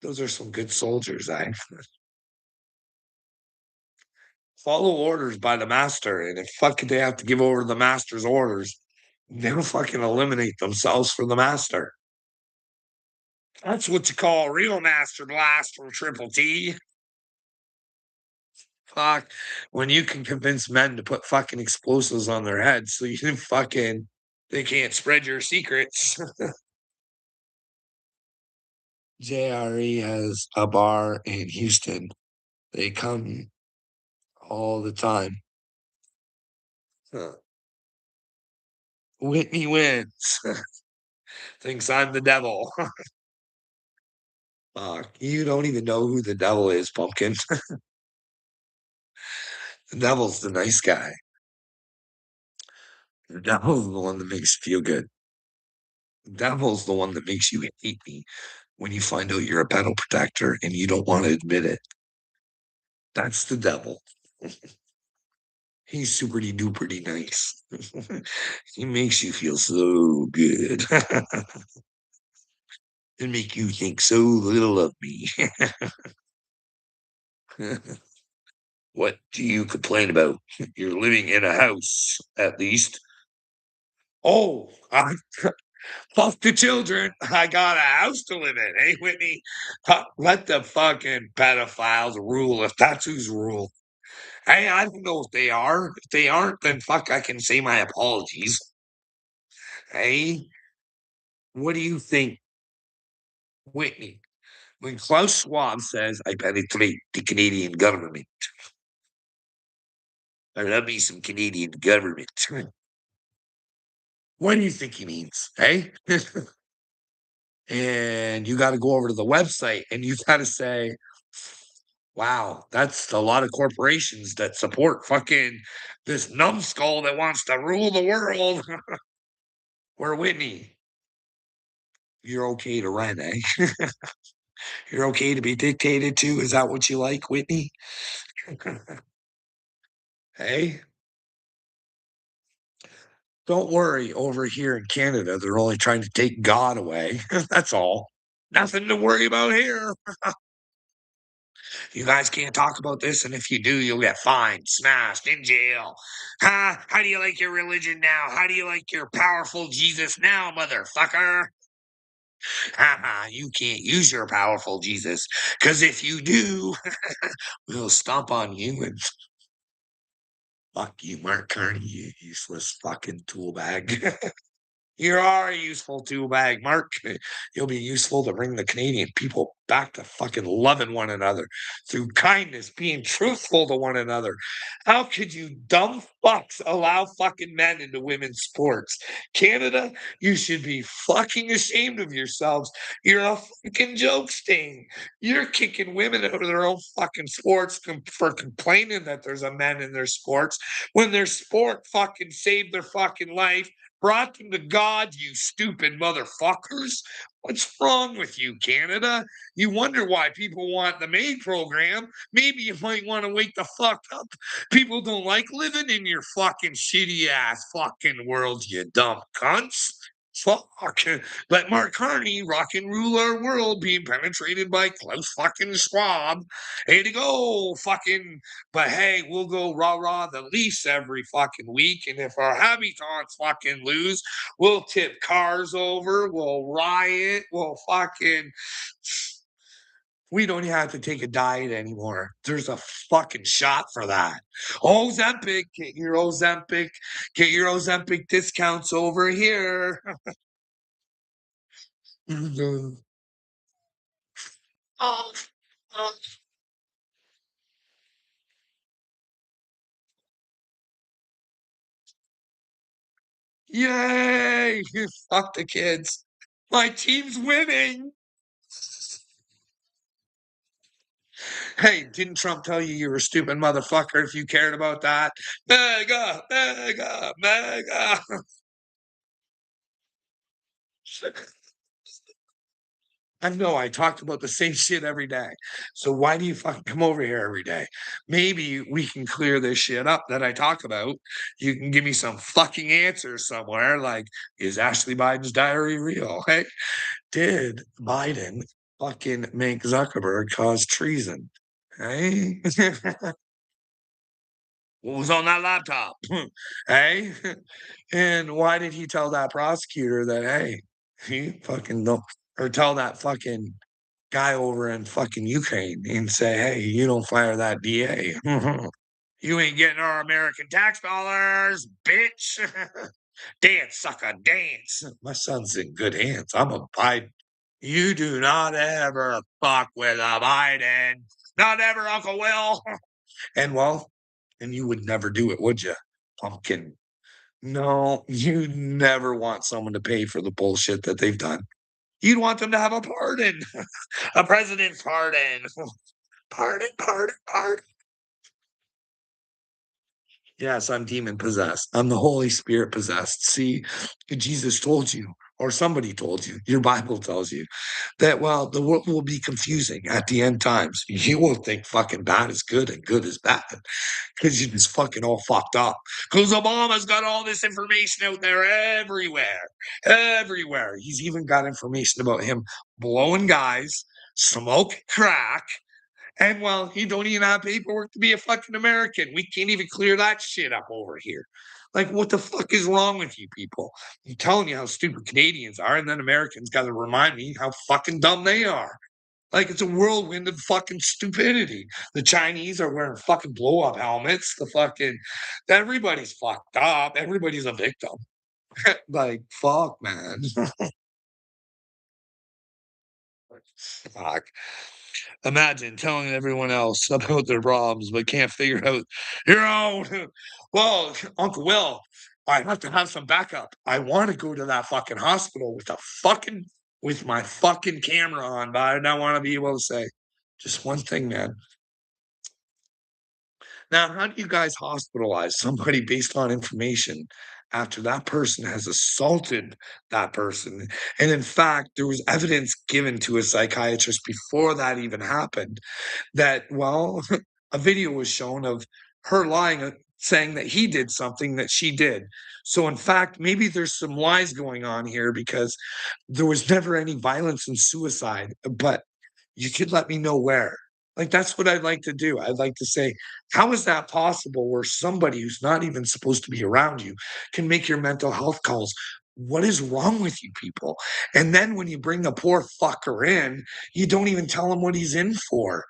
Those are some good soldiers, eh? Follow orders by the master, and if fucking they have to give over to the master's orders, they'll fucking eliminate themselves for the master. That's what you call a real master blast from Triple T. Fuck. When you can convince men to put fucking explosives on their heads so you can fucking they can't spread your secrets. JRE has a bar in Houston. They come all the time. Huh. Whitney wins. Thinks I'm the devil. Fuck. You don't even know who the devil is, pumpkin. The devil's the nice guy. The devil's the one that makes you feel good. The devil's the one that makes you hate me when you find out you're a pedo protector and you don't want to admit it. That's the devil. He's superty duperty nice. He makes you feel so good and make you think so little of me. What do you complain about? You're living in a house, at least. Oh, fuck the children. I got a house to live in. Hey, Whitney, let the fucking pedophiles rule if that's who's rule. Hey, I don't know if they are. If they aren't, then fuck, I can say my apologies. Hey, what do you think, Whitney? When Klaus Schwab says, I penetrate the Canadian government, I love me some Canadian government. What do you think he means? Hey? And you got to go over to the website and you got to say, wow, that's a lot of corporations that support fucking this numbskull that wants to rule the world. Where Whitney, you're okay to rent, eh? You're okay to be dictated to. Is that what you like, Whitney? Hey, don't worry. Over here in Canada, they're only trying to take God away. That's all. Nothing to worry about here. You guys can't talk about this, and if you do, you'll get fined, smashed, in jail. Huh? How do you like your religion now? How do you like your powerful Jesus now, motherfucker? Haha, you can't use your powerful Jesus, because if you do, we'll stomp on you and fuck you, Mark Carney, you useless fucking tool bag. You are a useful tool bag, Mark. You'll be useful to bring the Canadian people back to fucking loving one another through kindness, being truthful to one another. How could you dumb fucks allow fucking men into women's sports? Canada, you should be fucking ashamed of yourselves. You're a fucking joke stain. You're kicking women out of their own fucking sports for complaining that there's a man in their sports when their sport fucking saved their fucking life, brought them to God, you stupid motherfuckers. What's wrong with you, Canada? You wonder why people want the maid program. Maybe you might want to wake the fuck up. People don't like living in your fucking shitty ass fucking world, you dumb cunts. Fuck. Let Mark Carney rock and rule our world being penetrated by Klaus fucking Schwab. Hey to go, fucking. But hey, we'll go rah-rah the Leafs every fucking week. And if our Habitants fucking lose, we'll tip cars over, we'll riot, we'll fucking. We don't have to take a diet anymore. There's a fucking shot for that. Ozempic, get your Ozempic discounts over here. Oh, oh, yay! Fuck the kids. My team's winning. Hey, didn't Trump tell you were a stupid motherfucker if you cared about that? Mega, mega, mega. I know I talked about the same shit every day. So why do you fucking come over here every day? Maybe we can clear this shit up that I talk about. You can give me some fucking answers somewhere, like, is Ashley Biden's diary real? Hey, did Biden fucking make Zuckerberg cause treason? Hey? What was on that laptop? Hey? And why did he tell that prosecutor that, hey, he fucking don't, or tell that fucking guy over in fucking Ukraine and say, hey, you don't fire that DA. You ain't getting our American tax dollars, bitch. Dance, sucker, dance. My son's in good hands. I'm a Biden. You do not ever fuck with a Biden. Not ever, Uncle Will. And well, and you would never do it, would you? Pumpkin. No, you never want someone to pay for the bullshit that they've done. You'd want them to have a pardon, a president's pardon. Pardon, pardon, pardon. Yes, I'm demon possessed. I'm the Holy Spirit possessed. See, Jesus told you, or somebody told you, your Bible tells you that, well, the world will be confusing at the end times. You will think fucking bad is good and good is bad because you're just fucking all fucked up. Because Obama's got all this information out there everywhere, everywhere. He's even got information about him blowing guys, smoke crack, and well, he don't even have paperwork to be a fucking American. We can't even clear that shit up over here. Like, what the fuck is wrong with you people? I'm telling you how stupid Canadians are, and then Americans got to remind me how fucking dumb they are. Like, it's a whirlwind of fucking stupidity. The Chinese are wearing fucking blow up helmets. Everybody's fucked up. Everybody's a victim. Like, fuck, man. Fuck. Imagine telling everyone else about their problems, but can't figure out your own. Well, Uncle Will, I have to have some backup. I want to go to that fucking hospital with my fucking camera on, but I don't want to be able to say just one thing, man. Now, how do you guys hospitalize somebody based on information after that person has assaulted that person? And in fact, there was evidence given to a psychiatrist before that even happened that, well, a video was shown of her lying, saying that he did something that she did. So, in fact, maybe there's some lies going on here because there was never any violence and suicide, but you could let me know where. Like, that's what I'd like to do. I'd like to say, how is that possible where somebody who's not even supposed to be around you can make your mental health calls? What is wrong with you people? And then when you bring the poor fucker in, you don't even tell him what he's in for.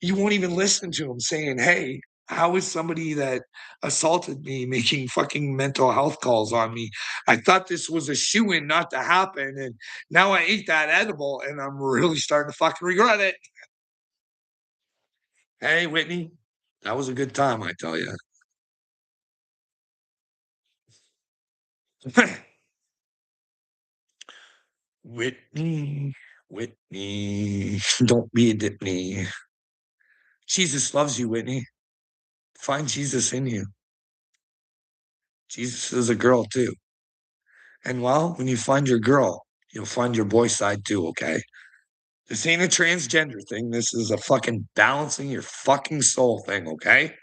You won't even listen to him saying, hey, how is somebody that assaulted me making fucking mental health calls on me? I thought this was a shoe-in not to happen, and now I ate that edible, and I'm really starting to fucking regret it. Hey, Whitney, that was a good time, I tell you. Whitney, Whitney, don't be a Dipney. Jesus loves you, Whitney. Find Jesus in you. Jesus is a girl too. And well, when you find your girl, you'll find your boy side too, okay? This ain't a transgender thing. This is a fucking balancing your fucking soul thing, okay?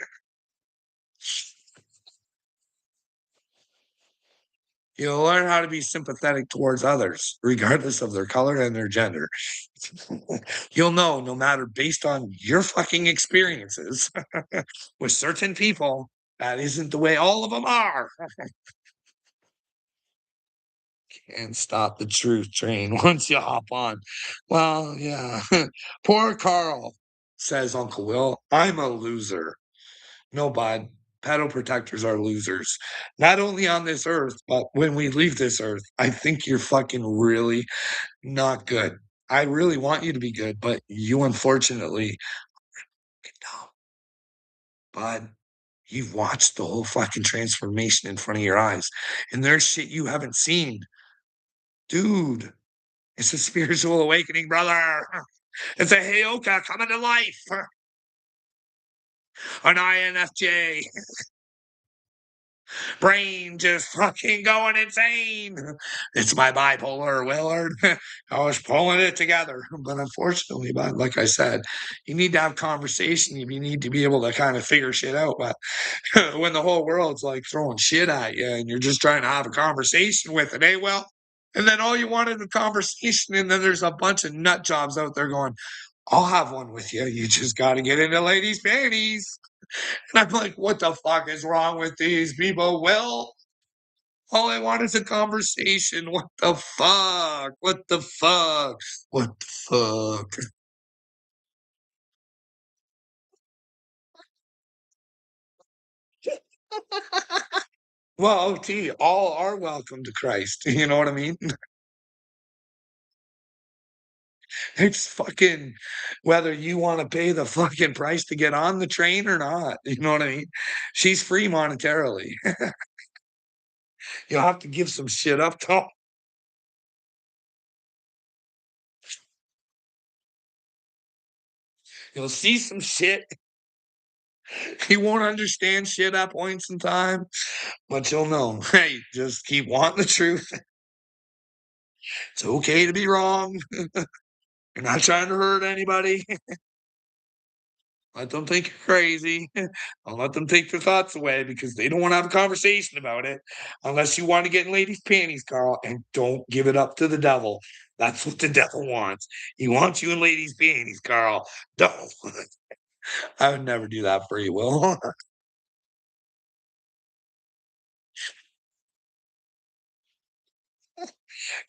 You'll learn how to be sympathetic towards others, regardless of their color and their gender. You'll know, no matter based on your fucking experiences with certain people, that isn't the way all of them are. Can't stop the truth train once you hop on. Well, yeah. Poor Carl, says Uncle Will. I'm a loser. No, bud. Pedal protectors are losers. Not only on this earth, but when we leave this earth, I think you're fucking really not good. I really want you to be good, but you unfortunately don't. Bud, you've watched the whole fucking transformation in front of your eyes, and there's shit you haven't seen. Dude, it's a spiritual awakening, brother. It's a Heyoka coming to life. An INFJ. Brain just fucking going insane. It's my bipolar, Willard. I was pulling it together. But unfortunately, but like I said, you need to have conversation. You need to be able to kind of figure shit out. But when the whole world's like throwing shit at you and you're just trying to have a conversation with it, well, and then all you want is a conversation, and then there's a bunch of nut jobs out there going, I'll have one with you. You just got to get into ladies' panties. And I'm like, what the fuck is wrong with these people? Well, all I want is a conversation. What the fuck? What the fuck? What the fuck? Well, OT, all are welcome to Christ. You know what I mean? It's fucking whether you want to pay the fucking price to get on the train or not. You know what I mean? She's free monetarily. You'll have to give some shit up, though. You'll see some shit. You won't understand shit at points in time, but you'll know. Hey, just keep wanting the truth It's okay to be wrong. You're not trying to hurt anybody. Let them think you're crazy. Don't let them take their thoughts away because they don't want to have a conversation about it unless you want to get in ladies' panties, Carl, and don't give it up to the devil. That's what the devil wants. He wants you in ladies' panties, Carl. Don't. I would never do that for you, Will.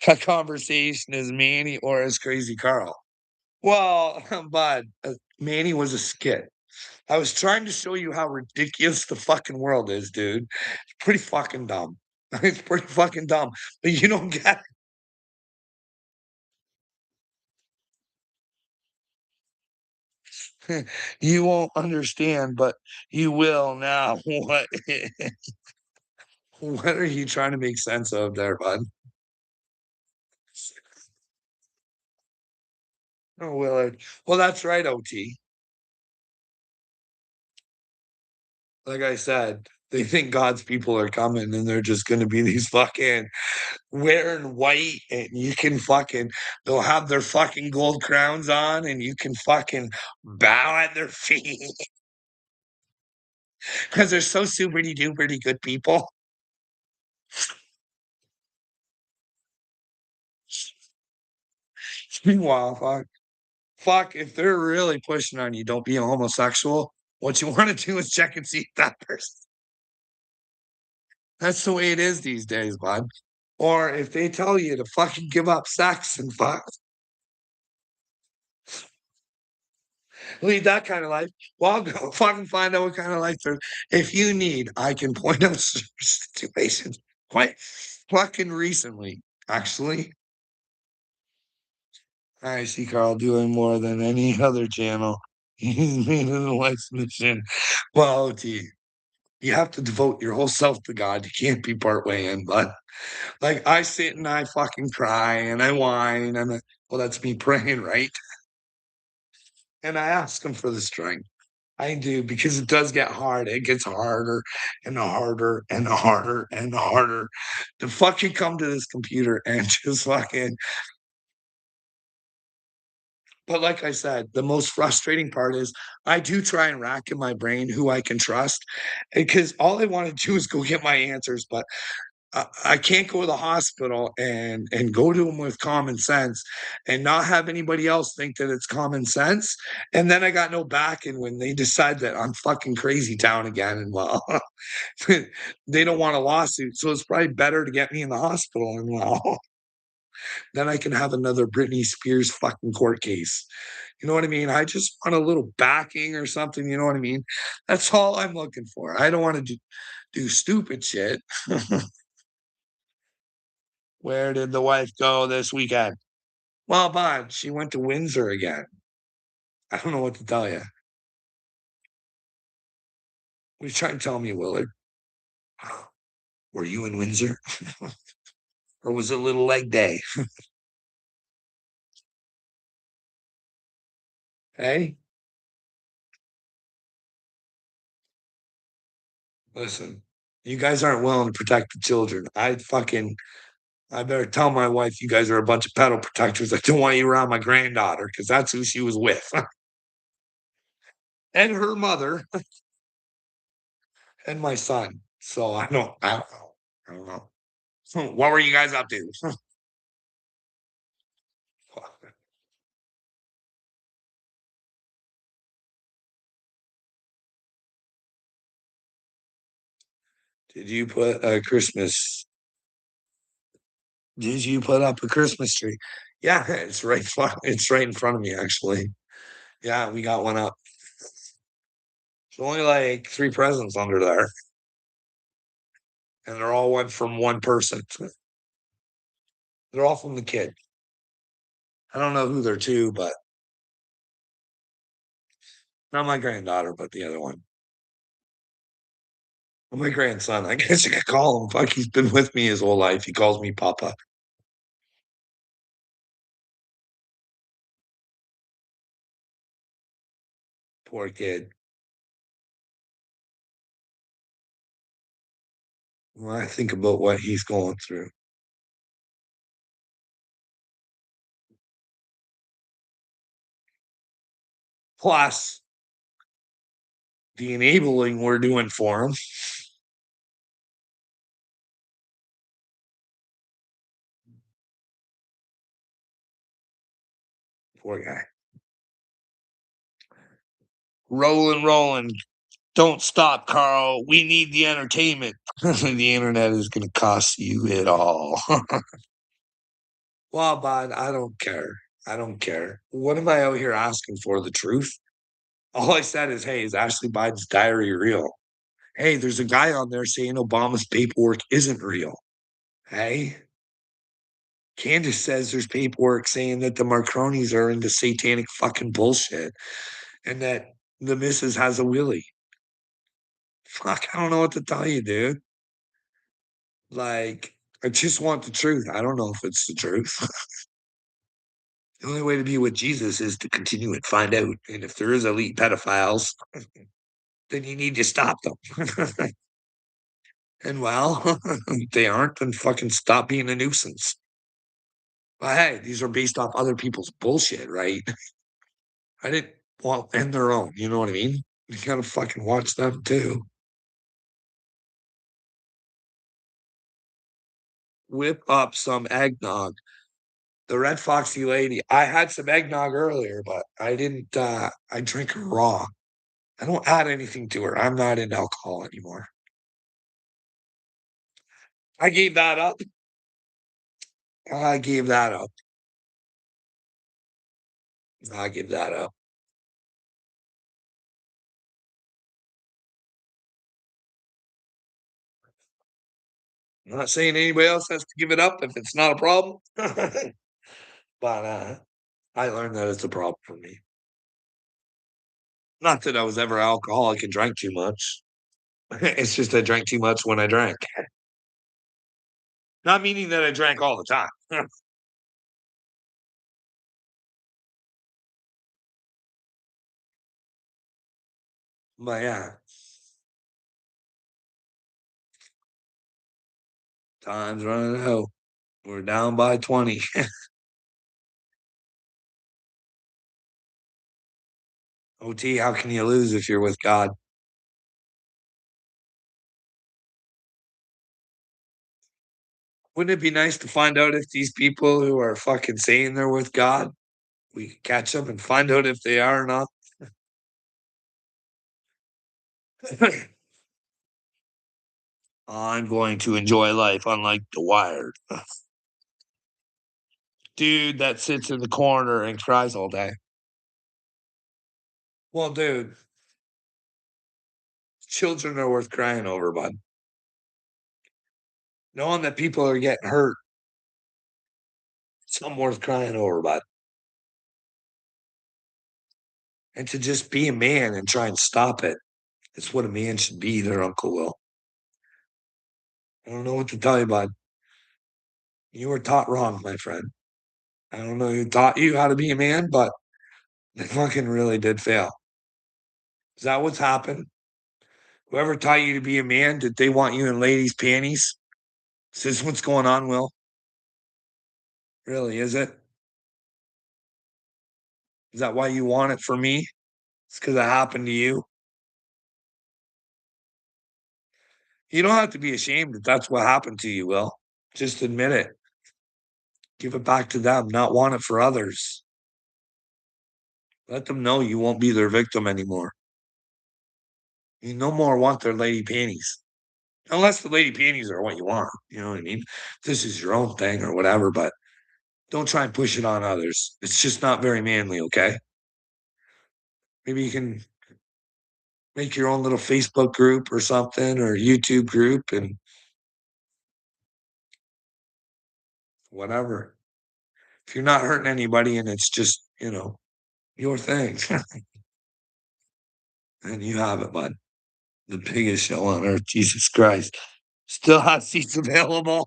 That conversation is Manny or is Crazy Carl. Well, bud, Manny was a skit. I was trying to show you how ridiculous the fucking world is, dude. It's pretty fucking dumb. It's pretty fucking dumb, but you don't get it. You won't understand, but you will now. What are you trying to make sense of there, bud? Oh, Willard. Well, that's right, OT. Like I said, they think God's people are coming and they're just gonna be these fucking wearing white and you can fucking they'll have their fucking gold crowns on and you can fucking bow at their feet because they're so super duper good people. Meanwhile, fuck, if they're really pushing on you, don't be a homosexual. What you want to do is check and see if that person. That's the way it is these days, bud. Or if they tell you to fucking give up sex and fuck, lead that kind of life, well, I'll go fucking find out what kind of life there. If you need, I can point out situations quite fucking recently, actually. I see Carl doing more than any other channel. He's made it a life's mission. Well, T, you have to devote your whole self to God. You can't be part way in, but like I sit and I fucking cry and I whine and well, that's me praying, right? And I ask him for the strength. I do because it does get hard. It gets harder and harder and harder and harder to fucking come to this computer and just fucking. But like I said, the most frustrating part is I do try and rack in my brain who I can trust because all I want to do is go get my answers. But I can't go to the hospital and go to them with common sense and not have anybody else think that it's common sense. And then I got no backing when they decide that I'm fucking crazy town again. And well, they don't want a lawsuit, so it's probably better to get me in the hospital. And well, then I can have another Britney Spears fucking court case. You know what I mean? I just want a little backing or something. You know what I mean? That's all I'm looking for. I don't want to do stupid shit. Where did the wife go this weekend? Well, Bud, she went to Windsor again. I don't know what to tell you. What are you trying to tell me, Willard? Were you in Windsor? Or was it little leg day? Hey, listen, you guys aren't willing to protect the children. I better tell my wife you guys are a bunch of pedal protectors. I don't want you around my granddaughter because that's who she was with. And her mother and my son. So I don't know. I don't know. What were you guys up to? Did you put a Christmas Did you put up a Christmas tree? Yeah, it's right in front of me, actually. Yeah, we got one up. There's only like 3 presents under there, and they're all went from one person. They're all from the kid. I don't know who they're to, but not my granddaughter, but the other one. Well, my grandson, I guess you could call him. Fuck, he's been with me his whole life. He calls me Papa. Poor kid. When I think about what he's going through. plus the enabling we're doing for them. Poor guy. Rolling. Don't stop, Carl. We need the entertainment. The internet is going to cost you it all. Well, bud, I don't care. I don't care. What am I out here asking for? The truth? All I said is, hey, is Ashley Biden's diary real? Hey, there's a guy on there saying Obama's paperwork isn't real. Hey, Candace says there's paperwork saying that the Marconis are into satanic fucking bullshit and that the missus has a willy. Fuck, I don't know what to tell you, dude. Like, I just want the truth. I don't know if it's the truth. The only way to be with Jesus is to continue and find out. And if there is elite pedophiles, then you need to stop them. And well, if they aren't, then fucking stop being a nuisance. But hey, these are based off other people's bullshit, right? I didn't well, and their own, you know what I mean? You gotta fucking watch them too. Whip up some eggnog. The Red Foxy lady. I had some eggnog earlier, but I didn't I drink her raw. I don't add anything to her. I'm not into alcohol anymore. I gave that up. I gave that up. I give that up. I'm not saying anybody else has to give it up if it's not a problem. But I learned that it's a problem for me. Not that I was ever alcoholic and drank too much. It's just I drank too much when I drank. Not meaning that I drank all the time. But yeah, time's running out. We're down by 20. OT, how can you lose if you're with God? Wouldn't it be nice to find out if these people who are fucking saying they're with God, we could catch them and find out if they are or not? I'm going to enjoy life, unlike The Wired. Dude that sits in the corner and cries all day. Well, dude, children are worth crying over, bud. Knowing that people are getting hurt, something worth crying over, bud. And to just be a man and try and stop it. It's what a man should be, their Uncle Will. I don't know what to tell you, bud. You were taught wrong, my friend. I don't know who taught you how to be a man, but they fucking really did fail. Is that what's happened? Whoever taught you to be a man, did they want you in ladies' panties? Is this what's going on, Will? Really, is it? Is that why you want it for me? It's because it happened to you. You don't have to be ashamed that that's what happened to you, Will. Just admit it. Give it back to them, not want it for others. Let them know you won't be their victim anymore. You no more want their lady panties. Unless the lady panties are what you want. You know what I mean? This is your own thing or whatever, but don't try and push it on others. It's just not very manly, okay? Maybe you can make your own little Facebook group or something or YouTube group and whatever. If you're not hurting anybody and it's just, your thing, and you have it, bud. The biggest show on earth, Jesus Christ. Still has seats available.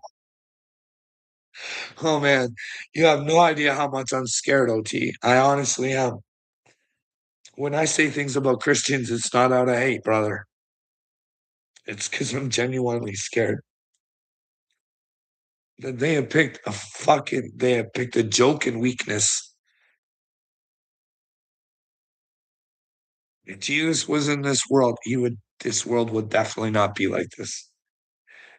Oh man, you have no idea how much I'm scared, OT. I honestly am. When I say things about Christians, it's not out of hate, brother. It's because I'm genuinely scared. That they have picked a joke and weakness If Jesus was in this world, this world would definitely not be like this.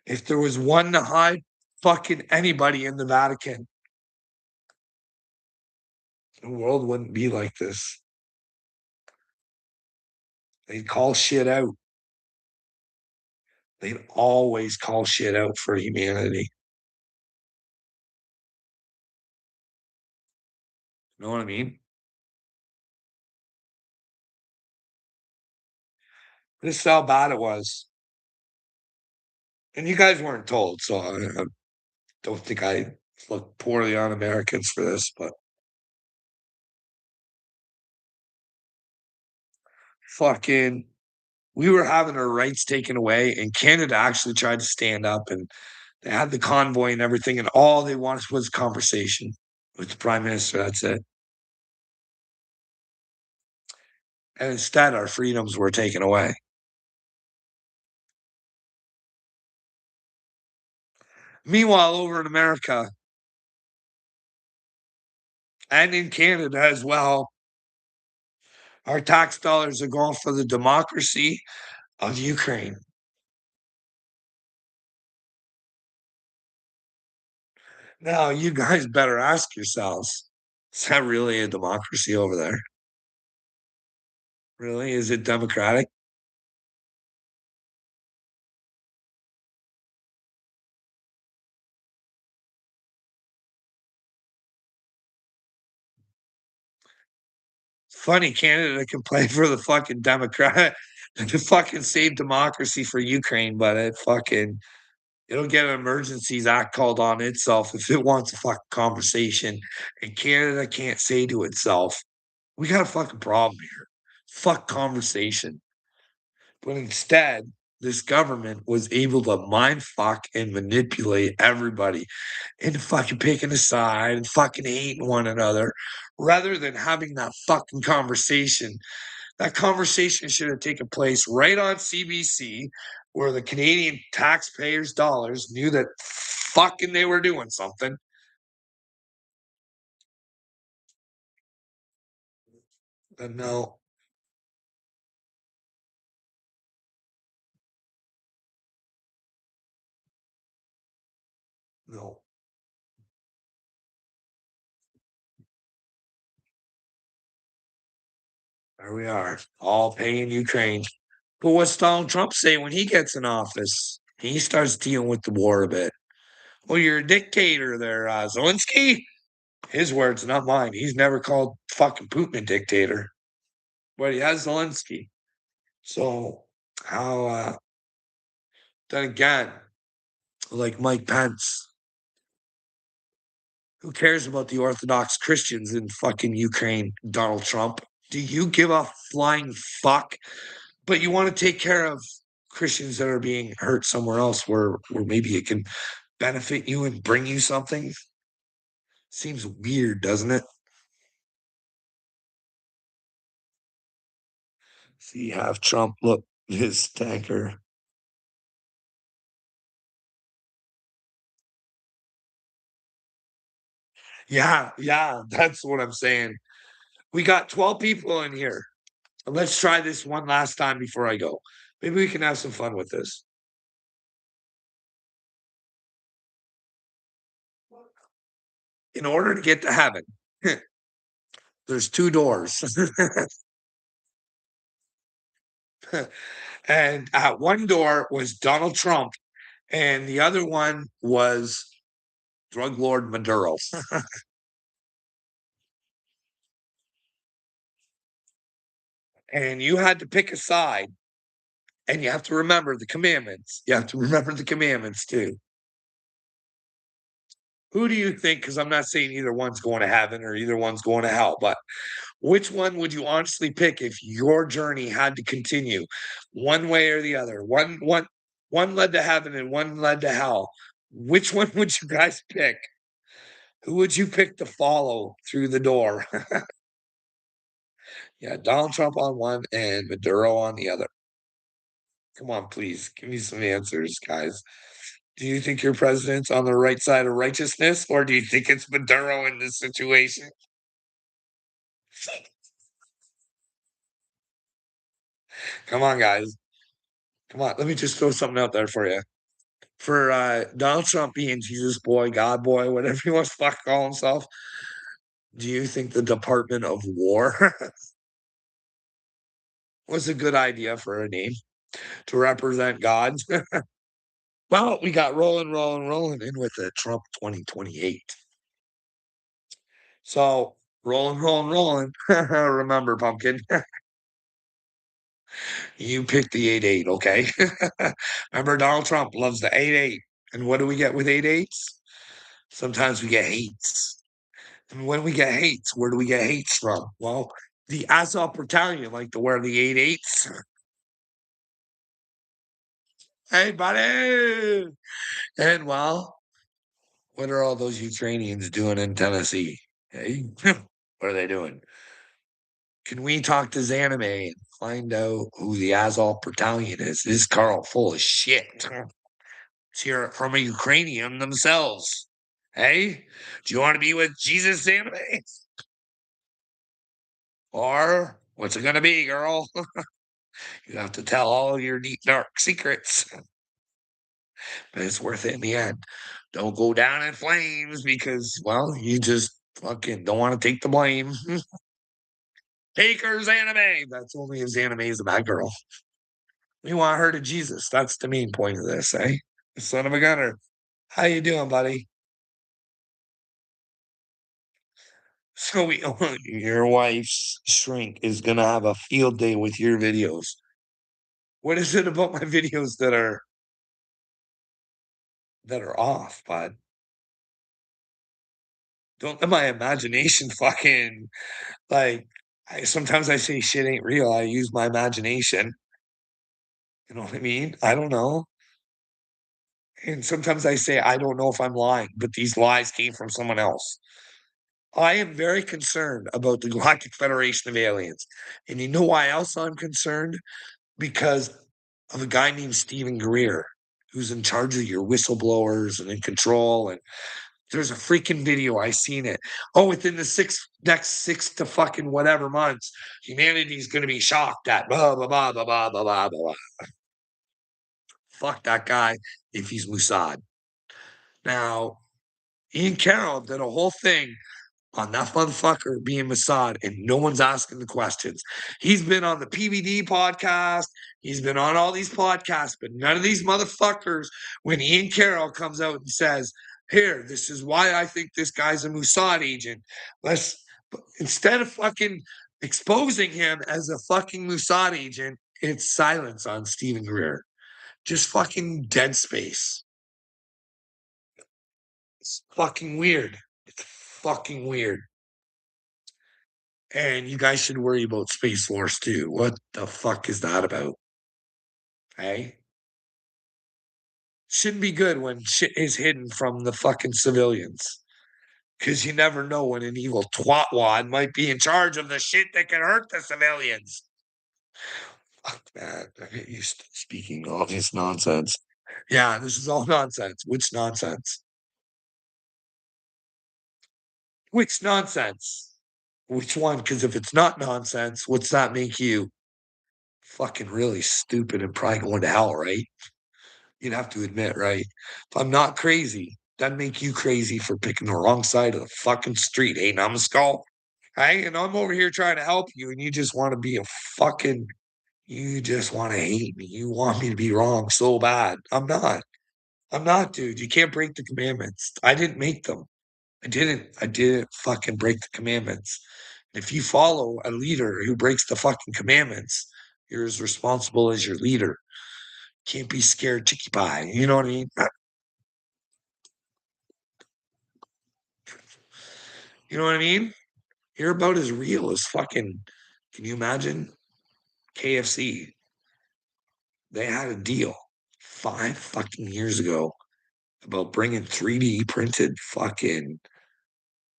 If there was one to hide fucking anybody in the Vatican, the world wouldn't be like this. They'd call shit out. They'd always call shit out for humanity. You know what I mean? This is how bad it was. And you guys weren't told, so I don't think I look poorly on Americans for this, but fucking, we were having our rights taken away, and Canada actually tried to stand up, and they had the convoy and everything, and all they wanted was conversation with the prime minister. That's it. And instead, our freedoms were taken away. Meanwhile, over in America and in Canada as well, our tax dollars are going for the democracy of Ukraine. Now, you guys better ask yourselves, is that really a democracy over there? Really? Is it democratic? Funny, Canada can play for the fucking Democrat to fucking save democracy for Ukraine, but it'll get an emergencies act called on itself if it wants a fucking conversation. And Canada can't say to itself, we got a fucking problem here. Fuck conversation. But instead, this government was able to mind fuck and manipulate everybody into fucking picking a side and fucking hating one another rather than having that fucking conversation. That conversation should have taken place right on CBC where the Canadian taxpayers' dollars knew that fucking they were doing something. And no, no. There we are, all paying Ukraine. But what's Donald Trump say when he gets in office? He starts dealing with the war a bit. Well, you're a dictator there, Zelensky. His words, not mine. He's never called fucking Putin a dictator, but he has Zelensky. So how? Then again, like Mike Pence, who cares about the Orthodox Christians in fucking Ukraine? Donald Trump. Do you give a flying fuck? But you want to take care of Christians that are being hurt somewhere else, where maybe it can benefit you and bring you something. Seems weird, doesn't it? See, have Trump look his tanker. Yeah, yeah, that's what I'm saying. We got 12 people in here. Let's try this one last time before I go. Maybe we can have some fun with this. In order to get to heaven, there's two doors. And at one door was Donald Trump, and the other one was drug lord Maduro. And you had to pick a side, and you have to remember the commandments. You have to remember the commandments too. Who do you think? Because I'm not saying either one's going to heaven or either one's going to hell, but which one would you honestly pick if your journey had to continue one way or the other? One led to heaven and one led to hell. Which one would you guys pick? Who would you pick to follow through the door? Yeah, Donald Trump on one and Maduro on the other. Come on, please give me some answers, guys. Do you think your president's on the right side of righteousness, or do you think it's Maduro in this situation? Come on, guys. Come on. Let me just throw something out there for you. For Donald Trump being Jesus boy, God boy, whatever he wants to fuck call himself, do you think the Department of War was a good idea for a name to represent God? Well, we got rolling in with the Trump 2028. So rolling. Remember, pumpkin, you picked the 8-8, okay? Remember, Donald Trump loves the 8-8. And what do we get with 8-8s? Sometimes we get hates. And when we get hates, where do we get hates from? Well, the Azov Battalion like to wear the 8-8s. Hey, buddy. And well, what are all those Ukrainians doing in Tennessee? Hey, what are they doing? Can we talk to Zanime and find out who the Azov Battalion is? This Carl full of shit. Let's hear it from a Ukrainian themselves. Hey, do you want to be with Jesus, Zanime? Or what's it going to be, girl? You have to tell all your deep, dark secrets. But it's worth it in the end. Don't go down in flames because, well, you just fucking don't want to take the blame. Taker's anime. That's only if anime is a bad girl. We want her to Jesus. That's the main point of this, eh? Son of a gunner. How you doing, buddy? So your wife's shrink is gonna have a field day with your videos. What is it about my videos that are off, bud? Don't let my imagination fucking like sometimes I say shit ain't real. I use my imagination. You know what I mean? I don't know. And sometimes I say I don't know if I'm lying, but these lies came from someone else. I am very concerned about the Galactic Federation of Aliens. And you know why else I'm concerned? Because of a guy named Stephen Greer, who's in charge of your whistleblowers and in control. And there's a freaking video. I seen it. Oh, within the next 6 to fucking whatever months, humanity's going to be shocked at blah, blah, blah, blah, blah, blah, blah, blah. Fuck that guy if he's Mossad. Now, Ian Carroll did a whole thing on that motherfucker being Mossad, and no one's asking the questions. He's been on the PBD podcast. He's been on all these podcasts, but none of these motherfuckers, when Ian Carroll comes out and says, here, this is why I think this guy's a Mossad agent. Let's, instead of fucking exposing him as a fucking Mossad agent, it's silence on Stephen Greer. Just fucking dead space. It's fucking weird. It's fucking weird. And you guys should worry about Space Force too. What the fuck is that about? Hey? Shouldn't be good when shit is hidden from the fucking civilians. Because you never know when an evil twatwad might be in charge of the shit that can hurt the civilians. Fuck, man. I get used to speaking all this nonsense. Yeah, this is all nonsense. Which nonsense? Which nonsense? Which one? Because if it's not nonsense, what's that make you? Fucking really stupid and probably going to hell, right? You'd have to admit, right? If I'm not crazy, that'd make you crazy for picking the wrong side of the fucking street, hey, numbskull? Hey, and I'm over here trying to help you, and you just want to be a fucking, you just want to hate me. You want me to be wrong so bad. I'm not. I'm not, dude. You can't break the commandments. I didn't make them. I didn't fucking break the commandments. If you follow a leader who breaks the fucking commandments, you're as responsible as your leader. Can't be scared chicky pie. You know what I mean? You know what I mean? You're about as real as fucking. Can you imagine? KFC. They had a deal 5 fucking years ago about bringing 3D printed fucking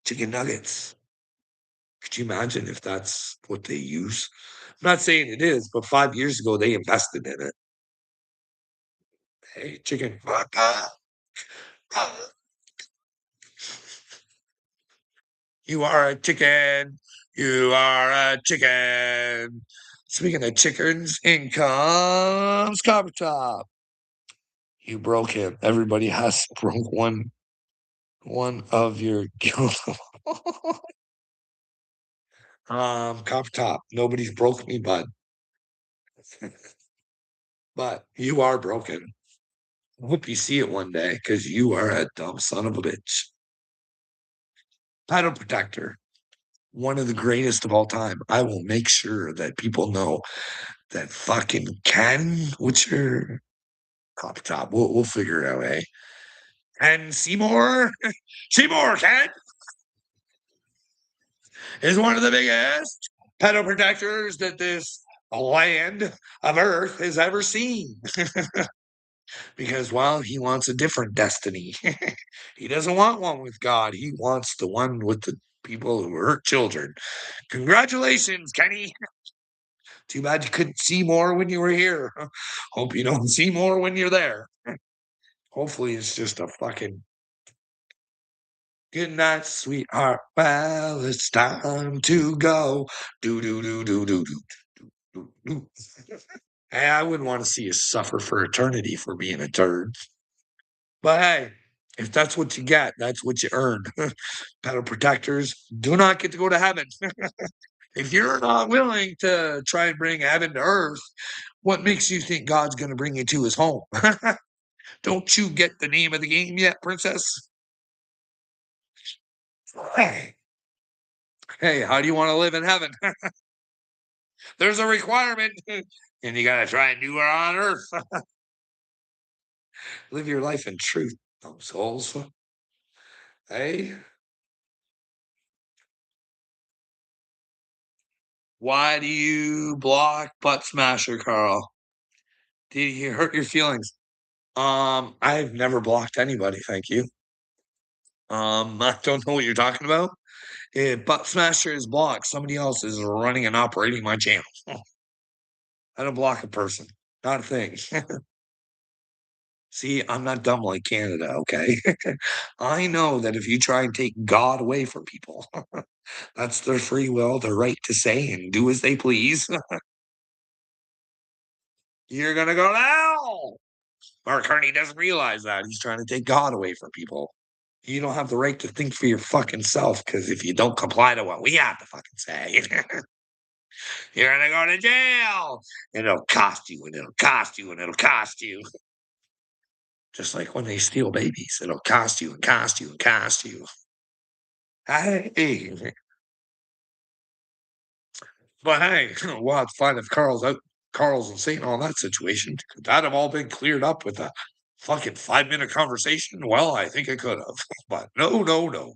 chicken nuggets. Could you imagine if that's what they use? I'm not saying it is, but 5 years ago they invested in it. Hey, chicken. You are a chicken. You are a chicken. Speaking of chickens, in comes Copper Top. You broke him. Everybody has broke one of your Copper Top. Nobody's broke me, bud. But you are broken. I hope you see it one day because you are a dumb son of a bitch. Title protector, one of the greatest of all time. I will make sure that people know that fucking Ken, what's your Copper Top? We'll figure it out, eh? And Seymour, Seymour Ken is one of the biggest pedal protectors that this land of Earth has ever seen. Because, well, he wants a different destiny. He doesn't want one with God. He wants the one with the people who hurt children. Congratulations, Kenny. Too bad you couldn't see more when you were here. Hope you don't see more when you're there. Hopefully, it's just a fucking good night, sweetheart. Well, it's time to go. Do do do do do do do do. Hey, I wouldn't want to see you suffer for eternity for being a turd. But hey, if that's what you get, that's what you earned. Pedal protectors do not get to go to heaven. If you're not willing to try and bring heaven to earth, what makes you think God's going to bring you to his home? Don't you get the name of the game yet, princess? Hey, hey, how do you want to live in heaven? There's a requirement, and you got to try and do it on earth. Live your life in truth, dumb souls. Hey, why do you block Butt Smasher, Carl? Did he hurt your feelings? I've never blocked anybody, thank you. I don't know what you're talking about. If Butt Smasher is blocked, somebody else is running and operating my channel. I don't block a person, not a thing. See, I'm not dumb like Canada, okay? I know that if you try and take God away from people, that's their free will, their right to say and do as they please. You're gonna go now. Mark Carney doesn't realize that. He's trying to take God away from people. You don't have the right to think for your fucking self because if you don't comply to what we have to fucking say, you're gonna go to jail. And it'll cost you, and it'll cost you, and it'll cost you. Just like when they steal babies, it'll cost you and cost you and cost you. Hey, but hey, we'll have to find if Carl's insane on that situation. Could that have all been cleared up with a fucking 5-minute conversation? Well, I think it could have, but no, no, no.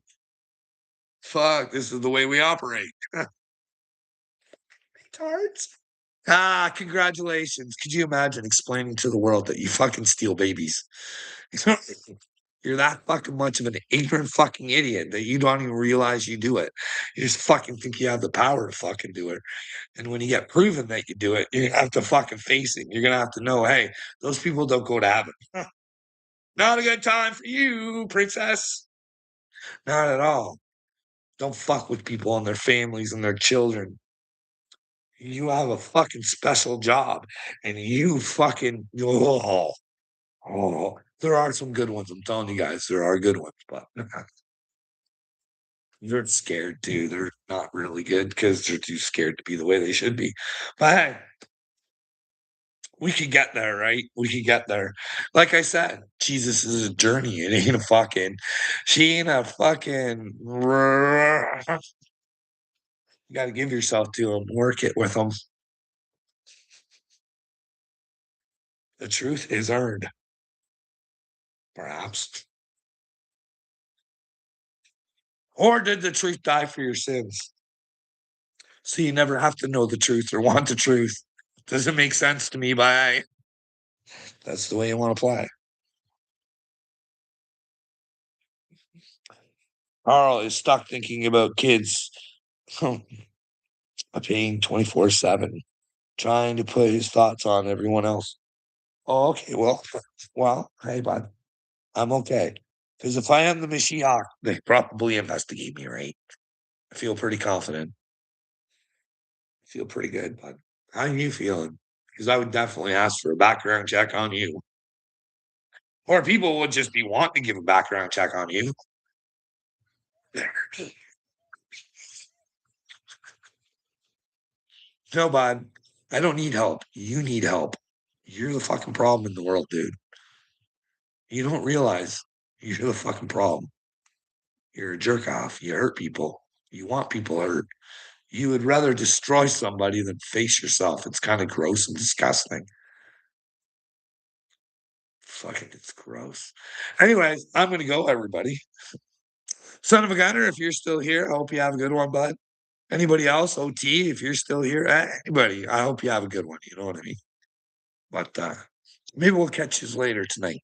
Fuck, this is the way we operate. Retards. Congratulations. Could you imagine explaining to the world that you fucking steal babies? You're that fucking much of an ignorant fucking idiot that you don't even realize you do it. You just fucking think you have the power to fucking do it. And when you get proven that you do it, you're gonna have to fucking face it. You're gonna have to know, hey, those people don't go to heaven. Not a good time for you, princess. Not at all. Don't fuck with people and their families and their children. You have a fucking special job, and you fucking there are some good ones. I'm telling you guys, there are good ones, but they're scared too. They're not really good because they're too scared to be the way they should be. But hey, we could get there, right? We could get there. Like I said, Jesus is a journey. It ain't a fucking. She ain't a fucking. You got to give yourself to him. Work it with him. The truth is earned, perhaps. Or did the truth die for your sins? So you never have to know the truth or want the truth. Doesn't make sense to me, but that's the way you want to play. Carl is stuck thinking about kids paying 24/7, trying to put his thoughts on everyone else. Oh, okay. Well, hey, bud, I'm okay. Because if I am the Mashiach, they probably investigate me, right? I feel pretty confident. I feel pretty good, bud. How you feeling? Because I would definitely ask for a background check on you. Or people would just be wanting to give a background check on you. No, bud, I don't need help. You need help. You're the fucking problem in the world, dude. You don't realize you're the fucking problem. You're a jerk off. You hurt people. You want people hurt. You would rather destroy somebody than face yourself. It's kind of gross and disgusting. Fucking, it's gross. Anyways, I'm going to go, everybody. Son of a gunner, if you're still here, I hope you have a good one, bud. Anybody else, OT, if you're still here, anybody, I hope you have a good one. You know what I mean? But maybe we'll catch you later tonight.